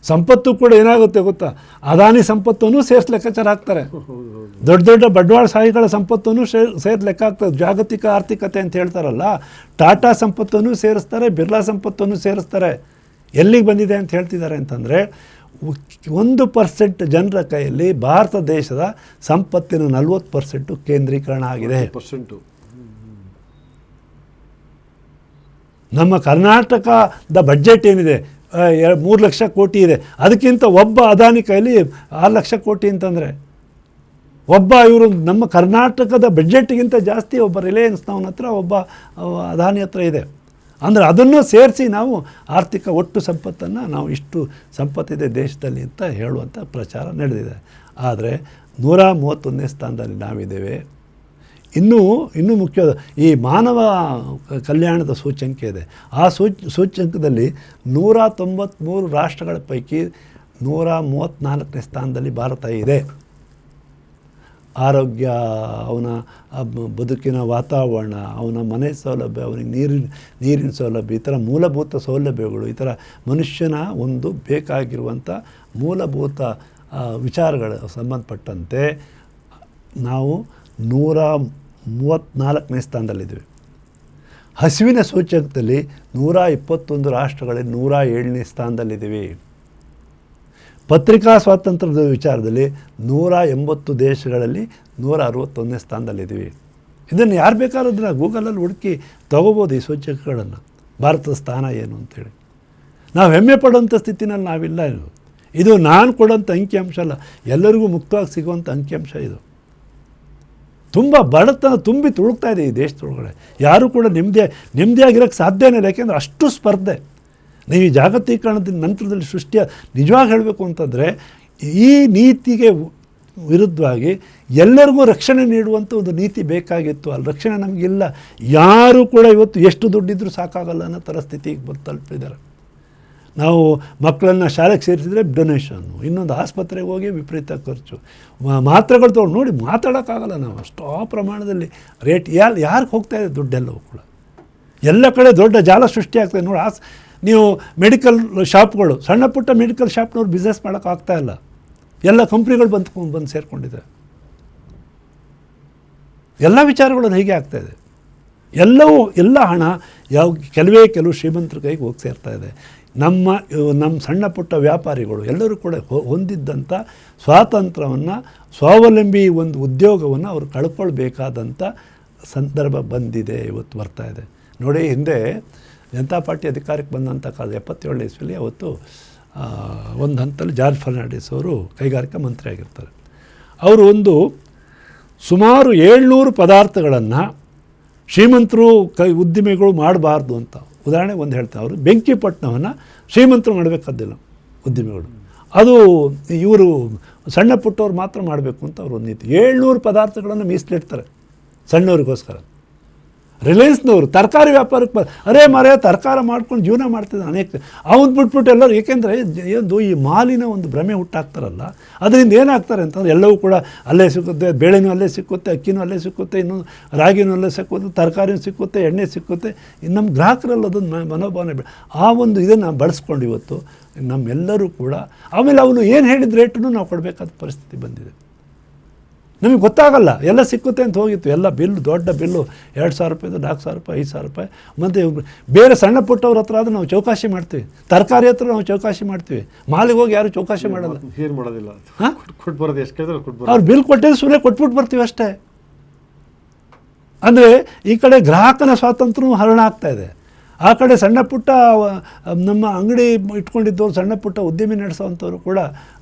ಸಂಪತ್ತು ಕೂಡ ಏನಾಗುತ್ತೆ ಗೊತ್ತಾ, ಅದಾನಿ ಸಂಪತ್ತನ್ನು ಸೇರಿಸಿ ಲೆಕ್ಕಾಚಾರ ಹಾಕ್ತಾರೆ. ದೊಡ್ಡ ದೊಡ್ಡ ಬಂಡವಾಳಶಾಹಿಗಳ ಸಂಪತ್ತನ್ನು ಸೇರಿ ಲೆಕ್ಕ ಹಾಕ್ತಾರೆ. ಜಾಗತಿಕ ಆರ್ಥಿಕತೆ ಅಂತ ಹೇಳ್ತಾರಲ್ಲ, ಟಾಟಾ ಸಂಪತ್ತನ್ನು ಸೇರಿಸ್ತಾರೆ, ಬಿರ್ಲಾ ಸಂಪತ್ತನ್ನು ಸೇರಿಸ್ತಾರೆ. ಎಲ್ಲಿಗೆ ಬಂದಿದೆ ಅಂತ ಹೇಳ್ತಿದ್ದಾರೆ ಅಂತಂದರೆ 1% ಜನರ ಕೈಯಲ್ಲಿ ಭಾರತ ದೇಶದ ಸಂಪತ್ತಿನ 40% ಕೇಂದ್ರೀಕರಣ ಆಗಿದೆ. ನಮ್ಮ ಕರ್ನಾಟಕದ ಬಡ್ಜೆಟ್ ಏನಿದೆ 3 ಲಕ್ಷ ಕೋಟಿ ಇದೆ. ಅದಕ್ಕಿಂತ ಒಬ್ಬ ಅದಾನಿ ಕೈಲಿ 6 ಲಕ್ಷ ಕೋಟಿ ಅಂತಂದರೆ ಇವರು ನಮ್ಮ ಕರ್ನಾಟಕದ ಬಡ್ಜೆಟ್ಗಿಂತ ಜಾಸ್ತಿ ಒಬ್ಬ ರಿಲಯನ್ಸ್ನವನ ಹತ್ರ, ಒಬ್ಬ ಅದಾನಿ ಹತ್ರ ಇದೆ. ಅಂದರೆ ಅದನ್ನು ಸೇರಿಸಿ ನಾವು ಆರ್ಥಿಕ ಒಟ್ಟು ಸಂಪತ್ತನ್ನು ನಾವು ಇಷ್ಟು ಸಂಪತ್ತಿದೆ ದೇಶದಲ್ಲಿ ಅಂತ ಹೇಳುವಂಥ ಪ್ರಚಾರ ನಡೆದಿದೆ. ಆದರೆ 131ನೇ ಸ್ಥಾನದಲ್ಲಿ ನಾವಿದ್ದೇವೆ. ಇನ್ನೂ ಮುಖ್ಯವಾದ ಈ ಮಾನವ ಕಲ್ಯಾಣದ ಸೂಚ್ಯಂಕ ಇದೆ. ಆ ಸೂಚ್ಯಂಕದಲ್ಲಿ 193 ರಾಷ್ಟ್ರಗಳ ಪೈಕಿ 134ನೇ ಸ್ಥಾನದಲ್ಲಿ ಭಾರತ ಇದೆ. ಆರೋಗ್ಯ, ಅವನ ಬದುಕಿನ ವಾತಾವರಣ, ಅವನ ಮನೆ ಸೌಲಭ್ಯ, ಅವನಿಗೆ ನೀರಿನ ಸೌಲಭ್ಯ, ಈ ಥರ ಮೂಲಭೂತ ಸೌಲಭ್ಯಗಳು, ಈ ಥರ ಮನುಷ್ಯನ ಒಂದು ಬೇಕಾಗಿರುವಂಥ ಮೂಲಭೂತ ವಿಚಾರಗಳ ಸಂಬಂಧಪಟ್ಟಂತೆ ನಾವು 134ನೇ ಸ್ಥಾನದಲ್ಲಿದ್ದೀವಿ. ಹಸಿವಿನ ಸೂಚ್ಯಂಕದಲ್ಲಿ 121 ರಾಷ್ಟ್ರಗಳಲ್ಲಿ 107ನೇ ಸ್ಥಾನದಲ್ಲಿದ್ದೀವಿ. ಪತ್ರಿಕಾ ಸ್ವಾತಂತ್ರ್ಯದ ವಿಚಾರದಲ್ಲಿ 180 ದೇಶಗಳಲ್ಲಿ 161ನೇ ಸ್ಥಾನದಲ್ಲಿದ್ದೀವಿ. ಇದನ್ನು ಯಾರು ಬೇಕಾದ್ರೂ ಗೂಗಲಲ್ಲಿ ಹುಡುಕಿ ತೊಗೋಬೋದು ಈ ಸೂಚ್ಯಂಕಗಳನ್ನು, ಭಾರತದ ಸ್ಥಾನ ಏನು ಅಂತೇಳಿ. ನಾವು ಹೆಮ್ಮೆ ಪಡುವಂಥ ಸ್ಥಿತಿನಲ್ಲಿ ನಾವಿಲ್ಲ. ಇದು ನಾನು ಕೊಡೋಂಥ ಅಂಕಿಅಂಶ ಅಲ್ಲ, ಎಲ್ಲರಿಗೂ ಮುಕ್ತವಾಗಿ ಸಿಗುವಂಥ ಅಂಕಿಅಂಶ ಇದು. ತುಂಬ ಬಡತನ ತುಂಬಿ ತುಳುಕ್ತಾ ಇದೆ ಈ ದೇಶದೊಳಗಡೆ. ಯಾರೂ ಕೂಡ ನೆಮ್ಮದಿಯಾಗಿರೋಕ್ಕೆ ಸಾಧ್ಯನೇ ಇಲ್ಲ. ಯಾಕೆಂದರೆ ಅಷ್ಟು ಸ್ಪರ್ಧೆ. ನೀವು ಈ ಜಾಗತೀಕರಣದ ನಂತರದಲ್ಲಿ ನಿಜವಾಗಿ ಹೇಳಬೇಕು ಅಂತಂದರೆ ಈ ನೀತಿಗೆ ವಿರುದ್ಧವಾಗಿ ಎಲ್ಲರಿಗೂ ರಕ್ಷಣೆ ನೀಡುವಂಥ ಒಂದು ನೀತಿ ಬೇಕಾಗಿತ್ತು. ಅಲ್ಲಿ ರಕ್ಷಣೆ ನಮಗಿಲ್ಲ. ಯಾರೂ ಕೂಡ ಇವತ್ತು ಎಷ್ಟು ದುಡ್ಡಿದ್ರೂ ಸಾಕಾಗಲ್ಲ ಅನ್ನೋ ಥರ ಸ್ಥಿತಿಗೆ ಬಂದು ತಲುಪಿದ್ದಾರೆ. ನಾವು ಮಕ್ಕಳನ್ನು ಶಾಲೆಗೆ ಸೇರಿಸಿದರೆ ಡೊನೇಷನ್ನು, ಇನ್ನೊಂದು ಆಸ್ಪತ್ರೆಗೆ ಹೋಗಿ ವಿಪರೀತ ಖರ್ಚು, ಮಾತ್ರೆಗಳು ತೊಗೊಂಡು ನೋಡಿ ಮಾತಾಡೋಕ್ಕಾಗಲ್ಲ. ನಾವು ಅಷ್ಟು ಆ ಪ್ರಮಾಣದಲ್ಲಿ ರೇಟ್ ಯಾರಿಗೆ ಹೋಗ್ತಾಯಿದೆ ದುಡ್ಡೆಲ್ಲವೂ ಕೂಡ. ಎಲ್ಲ ಕಡೆ ದೊಡ್ಡ ಜಾಲ ಸೃಷ್ಟಿಯಾಗ್ತದೆ ನೋಡಿ. ನೀವು ಮೆಡಿಕಲ್ ಶಾಪ್ಗಳು, ಸಣ್ಣ ಪುಟ್ಟ ಮೆಡಿಕಲ್ ಶಾಪ್ನವ್ರು ಬಿಸ್ನೆಸ್ ಮಾಡೋಕ್ಕಾಗ್ತಾಯಿಲ್ಲ. ಎಲ್ಲ ಕಂಪ್ನಿಗಳು ಬಂದು ಸೇರಿಕೊಂಡಿದೆ. ಎಲ್ಲ ವಿಚಾರಗಳು ಹೀಗೆ ಆಗ್ತಾಯಿದೆ. ಎಲ್ಲ ಹಣ ಕೆಲವು ಶ್ರೀಮಂತರ ಕೈಗೆ ಹೋಗಿ ಸೇರ್ತಾ ಇದೆ. ನಮ್ಮ ಸಣ್ಣ ಪುಟ್ಟ ವ್ಯಾಪಾರಿಗಳು ಎಲ್ಲರೂ ಕೂಡ ಹೊಂದಿದ್ದಂಥ ಸ್ವಾತಂತ್ರ್ಯವನ್ನು, ಸ್ವಾವಲಂಬಿ ಒಂದು ಉದ್ಯೋಗವನ್ನು ಅವರು ಕಳ್ಕೊಳ್ಬೇಕಾದಂಥ ಸಂದರ್ಭ ಬಂದಿದೆ, ಇವತ್ತು ಬರ್ತಾ ಇದೆ. ನೋಡಿ, ಹಿಂದೆ ಜನತಾ ಪಾರ್ಟಿ ಅಧಿಕಾರಕ್ಕೆ ಬಂದಂಥ ಕಾಲ 77ನೇ ಇಸ್ವಿಯಲ್ಲಿ ಅವತ್ತು ಒಂದು ಹಂತದಲ್ಲಿ ಜಾರ್ಜ್ ಫರ್ನಾಂಡಿಸ್ ಅವರು ಕೈಗಾರಿಕಾ ಮಂತ್ರಿ ಆಗಿರ್ತಾರೆ. ಅವರು ಸುಮಾರು 700 ಪದಾರ್ಥಗಳನ್ನು ಶ್ರೀಮಂತರು ಉದ್ದಿಮೆಗಳು ಮಾಡಬಾರ್ದು ಅಂತ, ಉದಾಹರಣೆಗೆ ಒಂದು ಹೇಳ್ತಾರೆ. ಅವರು ಬೆಂಕಿಪಟ್ಟಣವನ್ನು ಶ್ರೀಮಂತರು ಮಾಡಬೇಕಾದಿಲ್ಲ ಉದ್ದಿಮೆಗಳು, ಅದು ಇವರು ಸಣ್ಣ ಪುಟ್ಟವ್ರು ಮಾತ್ರ ಮಾಡಬೇಕು ಅಂತ ಅವರು ನೀತಿ. 700 ಪದಾರ್ಥಗಳನ್ನು ಮೀಸಲಿಡ್ತಾರೆ ಸಣ್ಣವ್ರಿಗೋಸ್ಕರ. ರಿಲಯನ್ಸ್ನವರು ತರಕಾರಿ ವ್ಯಾಪಾರಕ್ಕೆ ಅರೇ ಮರೆ ತರಕಾರಿ ಮಾಡ್ಕೊಂಡು ಜೀವನ ಮಾಡ್ತಿದ್ದ ಅನೇಕ ಅವನು ಬಿಟ್ಬಿಟ್ಟು ಎಲ್ಲರೂ. ಏಕೆಂದರೆ ಈ ಮಾಲಿನ ಒಂದು ಭ್ರಮೆ ಹುಟ್ಟಾಕ್ತಾರಲ್ಲ, ಅದರಿಂದ ಏನಾಗ್ತಾರೆ ಅಂತಂದ್ರೆ ಎಲ್ಲವೂ ಕೂಡ ಅಲ್ಲೇ ಸಿಕ್ಕುತ್ತೆ, ಬೇಳೆನೂ ಅಲ್ಲೇ ಸಿಕ್ಕುತ್ತೆ, ಅಕ್ಕಿನೂ ಅಲ್ಲೇ ಸಿಕ್ಕುತ್ತೆ, ಇನ್ನೊಂದು ರಾಗಿನೂ ಅಲ್ಲೇ ಸಿಕ್ಕುತ್ತೆ, ತರಕಾರಿನೂ ಸಿಕ್ಕುತ್ತೆ, ಎಣ್ಣೆ ಸಿಕ್ಕುತ್ತೆ. ನಮ್ಮ ಗ್ರಾಹಕರಲ್ಲಿ ಅದನ್ನು ಮನೋಭಾವನೆ ಆ ಒಂದು ಇದನ್ನು ಬಳಸ್ಕೊಂಡು ಇವತ್ತು ನಮ್ಮೆಲ್ಲರೂ ಕೂಡ ಆಮೇಲೆ ಅವನು ಏನು ಹೇಳಿದ ರೇಟನ್ನು ನಾವು ಕೊಡಬೇಕಾದ ಪರಿಸ್ಥಿತಿ ಬಂದಿದೆ. ನಮಗೆ ಗೊತ್ತಾಗಲ್ಲ, ಎಲ್ಲ ಸಿಕ್ಕುತ್ತೆ ಅಂತ ಹೋಗಿತ್ತು. ಎಲ್ಲ ಬಿಲ್ಲು, ದೊಡ್ಡ ಬಿಲ್ಲು 2,000 ರೂಪಾಯಿದು, 4,000 ರೂಪಾಯಿ, 5,000 ರೂಪಾಯಿ. ಮತ್ತು ಬೇರೆ ಸಣ್ಣ ಪುಟ್ಟವ್ರ ಹತ್ರ ಆದರೂ ನಾವು ಚೌಕಾಶಿ ಮಾಡ್ತೀವಿ, ತರಕಾರಿ ಹತ್ರ ನಾವು ಚೌಕಾಶಿ ಮಾಡ್ತೀವಿ, ಮಾಲಿಗೆ ಹೋಗಿ ಯಾರು ಚೌಕಾಶಿ ಮಾಡೋಲ್ಲ, ಏನು ಮಾಡೋದಿಲ್ಲ. ಹಾಂ, ಅವ್ರು ಬಿಲ್ ಕೊಟ್ಟಿದ್ದು ಸುಮ್ಮನೆ ಕೊಟ್ಬಿಟ್ಟು ಬರ್ತೀವಿ ಅಷ್ಟೇ. ಅಂದರೆ ಈ ಕಡೆ ಗ್ರಾಹಕನ ಸ್ವಾತಂತ್ರ್ಯವೂ ಹರಣ ಆಗ್ತಾಯಿದೆ, ಆ ಕಡೆ ಸಣ್ಣ ಪುಟ್ಟ ನಮ್ಮ ಅಂಗಡಿ ಇಟ್ಕೊಂಡಿದ್ದವ್ರು, ಸಣ್ಣ ಪುಟ್ಟ ಉದ್ಯಮಿ ನಡೆಸೋವಂಥವ್ರು ಕೂಡ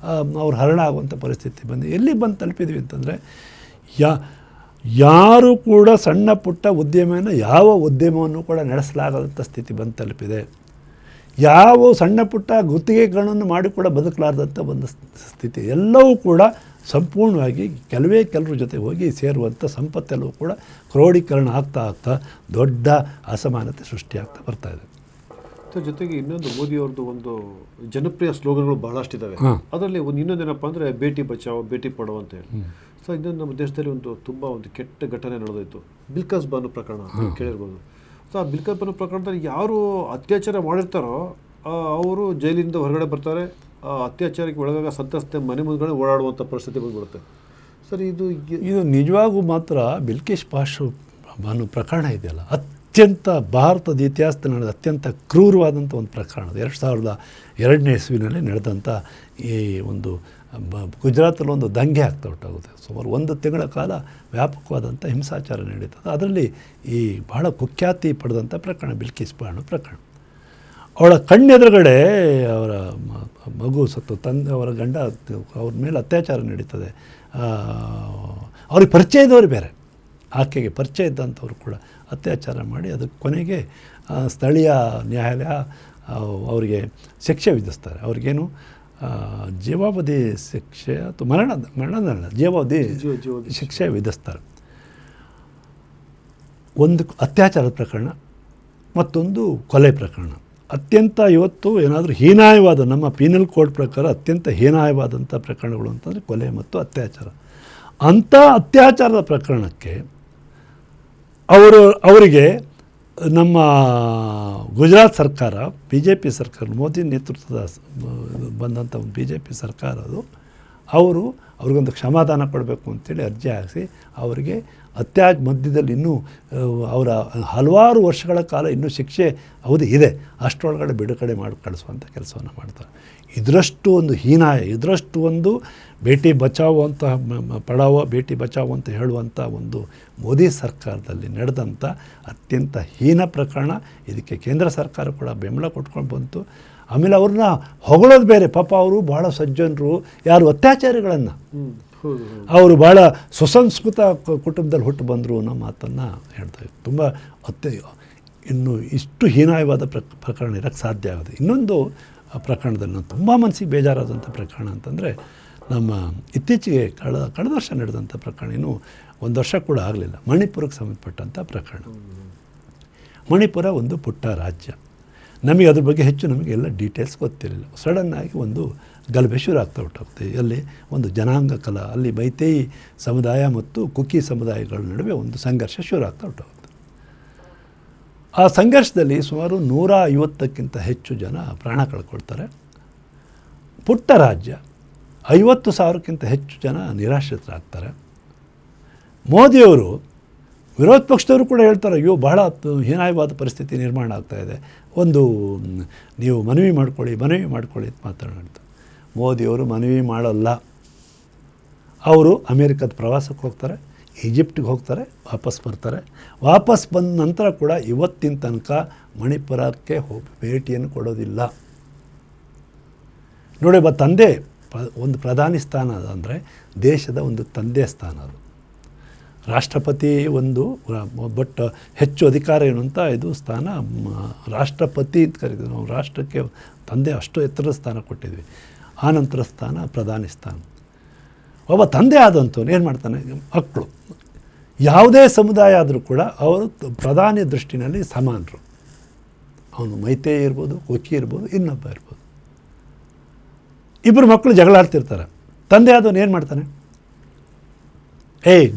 ಅವ್ರು ಹರಣ ಆಗುವಂಥ ಪರಿಸ್ಥಿತಿ ಎಲ್ಲಿ ಬಂದು ತಲುಪಿದ್ವಿ ಅಂತಂದರೆ, ಯಾರು ಕೂಡ ಸಣ್ಣ ಪುಟ್ಟ ಉದ್ಯಮವನ್ನು, ಯಾವ ಉದ್ಯಮವನ್ನು ಕೂಡ ನಡೆಸಲಾಗದಂಥ ಸ್ಥಿತಿ ಬಂದು ತಲುಪಿದೆ. ಯಾವ ಸಣ್ಣ ಪುಟ್ಟ ಗುತ್ತಿಗೆಗಳನ್ನು ಮಾಡಿ ಕೂಡ ಬದುಕಲಾರ್ದಂಥ ಒಂದು ಸ್ಥಿತಿ. ಎಲ್ಲವೂ ಕೂಡ ಸಂಪೂರ್ಣವಾಗಿ ಕೆಲವ್ರ ಜೊತೆ ಹೋಗಿ ಸೇರುವಂಥ ಸಂಪತ್ತೆಲ್ಲವೂ ಕೂಡ ಕ್ರೋಢೀಕರಣ ಆಗ್ತಾ ದೊಡ್ಡ ಅಸಮಾನತೆ ಸೃಷ್ಟಿಯಾಗ್ತಾ ಬರ್ತಾಯಿದೆ. ಅದ್ರ ಜೊತೆಗೆ ಇನ್ನೊಂದು ಮೋದಿಯವ್ರದ್ದು ಒಂದು ಜನಪ್ರಿಯ ಸ್ಲೋಗನ್ಗಳು ಬಹಳಷ್ಟಿದ್ದಾವೆ. ಅದರಲ್ಲಿ ಇನ್ನೊಂದೇನಪ್ಪ ಅಂದರೆ ಬೇಟಿ ಬಚಾವ್ ಬೇಟಿ ಪಡೋ ಅಂತ ಹೇಳಿ. ಸೊ ಇದನ್ನು ನಮ್ಮ ದೇಶದಲ್ಲಿ ತುಂಬ ಒಂದು ಕೆಟ್ಟ ಘಟನೆ ನಡೆದೋಯ್ತು, ಬಿಲ್ಕಸ್ ಬಾನು ಪ್ರಕರಣ ಕೇಳಿರ್ಬೋದು. ಸೊ ಆ ಬಿಲ್ಕಸ್ ಬಾನು ಪ್ರಕರಣದಲ್ಲಿ ಯಾರು ಅತ್ಯಾಚಾರ ಮಾಡಿರ್ತಾರೋ ಅವರು ಜೈಲಿಂದ ಹೊರಗಡೆ ಬರ್ತಾರೆ, ಅತ್ಯಾಚಾರಕ್ಕೆ ಒಳಗಾಗ ಸಂತ್ರಸ್ತೆ ಮನೆ ಮುಂದ್ಗಡೆ ಓಡಾಡುವಂಥ ಪರಿಸ್ಥಿತಿ ಬಂದ್ಬಿಡುತ್ತೆ. ಸರ್ ಇದು ನಿಜವಾಗೂ ಮಾತ್ರ ಬಿಲ್ಕಿಸ್ ಬಾನು ಪ್ರಕರಣ ಇದೆಯಲ್ಲ, ಅತ್ಯಂತ ಭಾರತದ ಇತಿಹಾಸದಲ್ಲಿ ನಡೆದ ಅತ್ಯಂತ ಕ್ರೂರವಾದಂಥ ಒಂದು ಪ್ರಕರಣ. 2002ನೇ ಇಸ್ವಿನಲ್ಲಿ ನಡೆದಂಥ ಈ ಒಂದು ಗುಜರಾತಲ್ಲಿ ಒಂದು ದಂಗೆ ಆಗ್ತಾ ಹೊರಟಾಗುತ್ತೆ. ಸುಮಾರು 1 ತಿಂಗಳ ಕಾಲ ವ್ಯಾಪಕವಾದಂಥ ಹಿಂಸಾಚಾರ ನಡೀತದೆ. ಅದರಲ್ಲಿ ಈ ಬಹಳ ಕುಖ್ಯಾತಿ ಪಡೆದಂಥ ಪ್ರಕರಣ ಬಿಲ್ಕಿಸ್ ಬಾನು ಪ್ರಕರಣ. ಅವಳ ಕಣ್ಣೆದುರುಗಡೆ ಅವರ ಮಗು ಸತ್ತು, ಅವರ ಗಂಡ ಅವ್ರ ಮೇಲೆ ಅತ್ಯಾಚಾರ ನಡೀತದೆ. ಅವ್ರಿಗೆ ಪರಿಚಯ ಇದ್ದವರು ಬೇರೆ, ಆಕೆಗೆ ಪರಿಚಯ ಇದ್ದಂಥವ್ರು ಕೂಡ ಅತ್ಯಾಚಾರ ಮಾಡಿ ಅದಕ್ಕೆ ಕೊನೆಗೆ ಸ್ಥಳೀಯ ನ್ಯಾಯಾಲಯ ಅವರಿಗೆ ಶಿಕ್ಷೆ ವಿಧಿಸ್ತಾರೆ. ಅವ್ರಿಗೇನು ಜೀವಾವಧಿ ಶಿಕ್ಷೆ ಅಥವಾ ಮರಣದಂಡ ಜೀವಾವಧಿ ಶಿಕ್ಷೆ ವಿಧಿಸ್ತಾರೆ. ಒಂದು ಅತ್ಯಾಚಾರದ ಪ್ರಕರಣ, ಮತ್ತೊಂದು ಕೊಲೆ ಪ್ರಕರಣ. ಅತ್ಯಂತ ಇವತ್ತು ಏನಾದರೂ ಹೀನಾಯವಾದ, ನಮ್ಮ ಪೀನಲ್ ಕೋಡ್ ಪ್ರಕಾರ ಅತ್ಯಂತ ಹೀನಾಯವಾದಂಥ ಪ್ರಕರಣಗಳು ಅಂತಂದರೆ ಕೊಲೆ ಮತ್ತು ಅತ್ಯಾಚಾರ. ಅಂಥ ಅತ್ಯಾಚಾರದ ಪ್ರಕರಣಕ್ಕೆ ಅವರಿಗೆ ನಮ್ಮ ಗುಜರಾತ್ ಸರ್ಕಾರ, ಬಿ ಜೆ ಪಿ ಸರ್ಕಾರ, ಮೋದಿ ನೇತೃತ್ವದ ಬಂದಂಥ ಬಿ ಜೆ ಪಿ ಸರ್ಕಾರ ಅವ್ರಿಗೊಂದು ಕ್ಷಮಾದಾನ ಕೊಡಬೇಕು ಅಂತೇಳಿ ಅರ್ಜಿ ಹಾಕಿಸಿ ಅವರಿಗೆ ಮಧ್ಯದಲ್ಲಿ ಇನ್ನೂ ಅವರ ಹಲವಾರು ವರ್ಷಗಳ ಕಾಲ ಇನ್ನೂ ಶಿಕ್ಷೆ ಅವಧಿ ಇದೆ, ಅಷ್ಟರೊಳಗಡೆ ಬಿಡುಗಡೆ ಮಾಡಿ ಕಳಿಸುವಂಥ ಕೆಲಸವನ್ನು ಮಾಡ್ತಾರೆ. ಇದರಷ್ಟು ಒಂದು ಹೀನಾಯ, ಇದರಷ್ಟು ಒಂದು ಬೇಟಿ ಬಚಾವೋ ಅಂತ ಪಡಾವೋ ಬೇಟಿ ಬಚಾವೋ ಅಂತ ಹೇಳುವಂಥ ಒಂದು ಮೋದಿ ಸರ್ಕಾರದಲ್ಲಿ ನಡೆದಂಥ ಅತ್ಯಂತ ಹೀನ ಪ್ರಕರಣ. ಇದಕ್ಕೆ ಕೇಂದ್ರ ಸರ್ಕಾರ ಕೂಡ ಬೆಂಬಲ ಕೊಟ್ಕೊಂಡು ಬಂತು. ಆಮೇಲೆ ಅವ್ರನ್ನ ಹೊಗಳೋದು ಬೇರೆ, ಪಾಪ ಅವರು ಭಾಳ ಸಜ್ಜನರು, ಯಾರು ಅತ್ಯಾಚಾರಿಗಳನ್ನು, ಅವರು ಭಾಳ ಸುಸಂಸ್ಕೃತ ಕುಟುಂಬದಲ್ಲಿ ಹುಟ್ಟು ಬಂದರು ಅನ್ನೋ ಮಾತನ್ನು ಹೇಳ್ತಾರೆ. ತುಂಬ ಇನ್ನು ಇಷ್ಟು ಹೀನಾಯವಾದ ಪ್ರಕರಣ ಇರೋಕ್ಕೆ ಸಾಧ್ಯ ಆಗುತ್ತೆ. ಇನ್ನೊಂದು ಪ್ರಕರಣದಲ್ಲಿ ನಾನು ತುಂಬ ಮನಸ್ಸಿಗೆ ಬೇಜಾರಾದಂಥ ಪ್ರಕರಣ ಅಂತಂದರೆ, ನಮ್ಮ ಇತ್ತೀಚೆಗೆ ಕಳೆದ ವರ್ಷ ನಡೆದಂಥ ಪ್ರಕರಣ, ಇನ್ನೂ 1 ವರ್ಷ ಕೂಡ ಆಗಲಿಲ್ಲ, ಮಣಿಪುರಕ್ಕೆ ಸಂಬಂಧಪಟ್ಟಂಥ ಪ್ರಕರಣ. ಮಣಿಪುರ ಒಂದು ಪುಟ್ಟ ರಾಜ್ಯ, ನಮಗೆ ಅದ್ರ ಬಗ್ಗೆ ಹೆಚ್ಚು ನಮಗೆಲ್ಲ ಡೀಟೇಲ್ಸ್ ಗೊತ್ತಿರಲಿಲ್ಲ. ಸಡನ್ನಾಗಿ ಒಂದು ಗಲಭೆ ಶುರು ಆಗ್ತಾ ಹೊರಟೋಗುತ್ತೆ. ಅಲ್ಲಿ ಒಂದು ಜನಾಂಗ ಕಲಾ, ಅಲ್ಲಿ ಮೈತೇಯಿ ಸಮುದಾಯ ಮತ್ತು ಕುಕಿ ಸಮುದಾಯಗಳ ನಡುವೆ ಒಂದು ಸಂಘರ್ಷ ಶುರು ಆಗ್ತಾ ಹೊರಟೋಗುತ್ತೆ. ಆ ಸಂಘರ್ಷದಲ್ಲಿ ಸುಮಾರು 150ಕ್ಕಿಂತ ಹೆಚ್ಚು ಜನ ಪ್ರಾಣ ಕಳ್ಕೊಳ್ತಾರೆ. ಪುಟ್ಟ ರಾಜ್ಯ, 50,000ಕ್ಕಿಂತ ಹೆಚ್ಚು ಜನ ನಿರಾಶ್ರಿತರಾಗ್ತಾರೆ. ಮೋದಿಯವರು, ವಿರೋಧ ಪಕ್ಷದವರು ಕೂಡ ಹೇಳ್ತಾರೆ, ಅಯ್ಯೋ ಬಹಳ ಹೀನಾಯವಾದ ಪರಿಸ್ಥಿತಿ ನಿರ್ಮಾಣ ಆಗ್ತಾಯಿದೆ, ಒಂದು ನೀವು ಮನವಿ ಮಾಡ್ಕೊಳ್ಳಿ ಅಂತ ಮಾತನಾಡ್ತಾರೆ. ಮೋದಿಯವರು ಮನವಿ ಮಾಡಲ್ಲ. ಅವರು ಅಮೇರಿಕದ ಪ್ರವಾಸಕ್ಕೆ ಹೋಗ್ತಾರೆ, ಈಜಿಪ್ಟಿಗೆ ಹೋಗ್ತಾರೆ, ವಾಪಸ್ ಬರ್ತಾರೆ. ವಾಪಸ್ ಬಂದ ನಂತರ ಕೂಡ ಇವತ್ತಿನ ತನಕ ಮಣಿಪುರಕ್ಕೆ ಭೇಟಿಯನ್ನು ಕೊಡೋದಿಲ್ಲ. ನೋಡಿ, ತಂದೆ ಒಂದು ಪ್ರಧಾನಿ ಸ್ಥಾನ ಅಂದರೆ ದೇಶದ ಒಂದು ತಂದೆ ಸ್ಥಾನ ಅದು. ರಾಷ್ಟ್ರಪತಿ ಒಂದು ಬಟ್ ಹೆಚ್ಚು ಅಧಿಕಾರ ಏನು ಅಂತ ಇದು ಸ್ಥಾನ ರಾಷ್ಟ್ರಪತಿ ಅಂತ ಕರಿತೀವಿ ನಾವು. ರಾಷ್ಟ್ರಕ್ಕೆ ತಂದೆ ಅಷ್ಟು ಎತ್ತರದ ಸ್ಥಾನ ಕೊಟ್ಟಿದ್ವಿ. ಆನಂತರ ಸ್ಥಾನ ಪ್ರಧಾನಿ ಸ್ಥಾನ. ಒಬ್ಬ ತಂದೆ ಆದಂಥವ್ನು ಏನು ಮಾಡ್ತಾನೆ, ಮಕ್ಕಳು ಯಾವುದೇ ಸಮುದಾಯ ಆದರೂ ಕೂಡ ಅವರು ಪ್ರಧಾನಿ ದೃಷ್ಟಿನಲ್ಲಿ ಸಮಾನರು. ಅವನು ಮೈತೇಯಿ ಇರ್ಬೋದು, ಕುಕಿ ಇರ್ಬೋದು, ಇನ್ನೊಬ್ಬ ಇರ್ಬೋದು. ಇಬ್ಬರು ಮಕ್ಕಳು ಜಗಳ ಆಡ್ತಿರ್ತಾರೆ. ತಂದೆ ಆದವನು ಏನು ಮಾಡ್ತಾನೆ,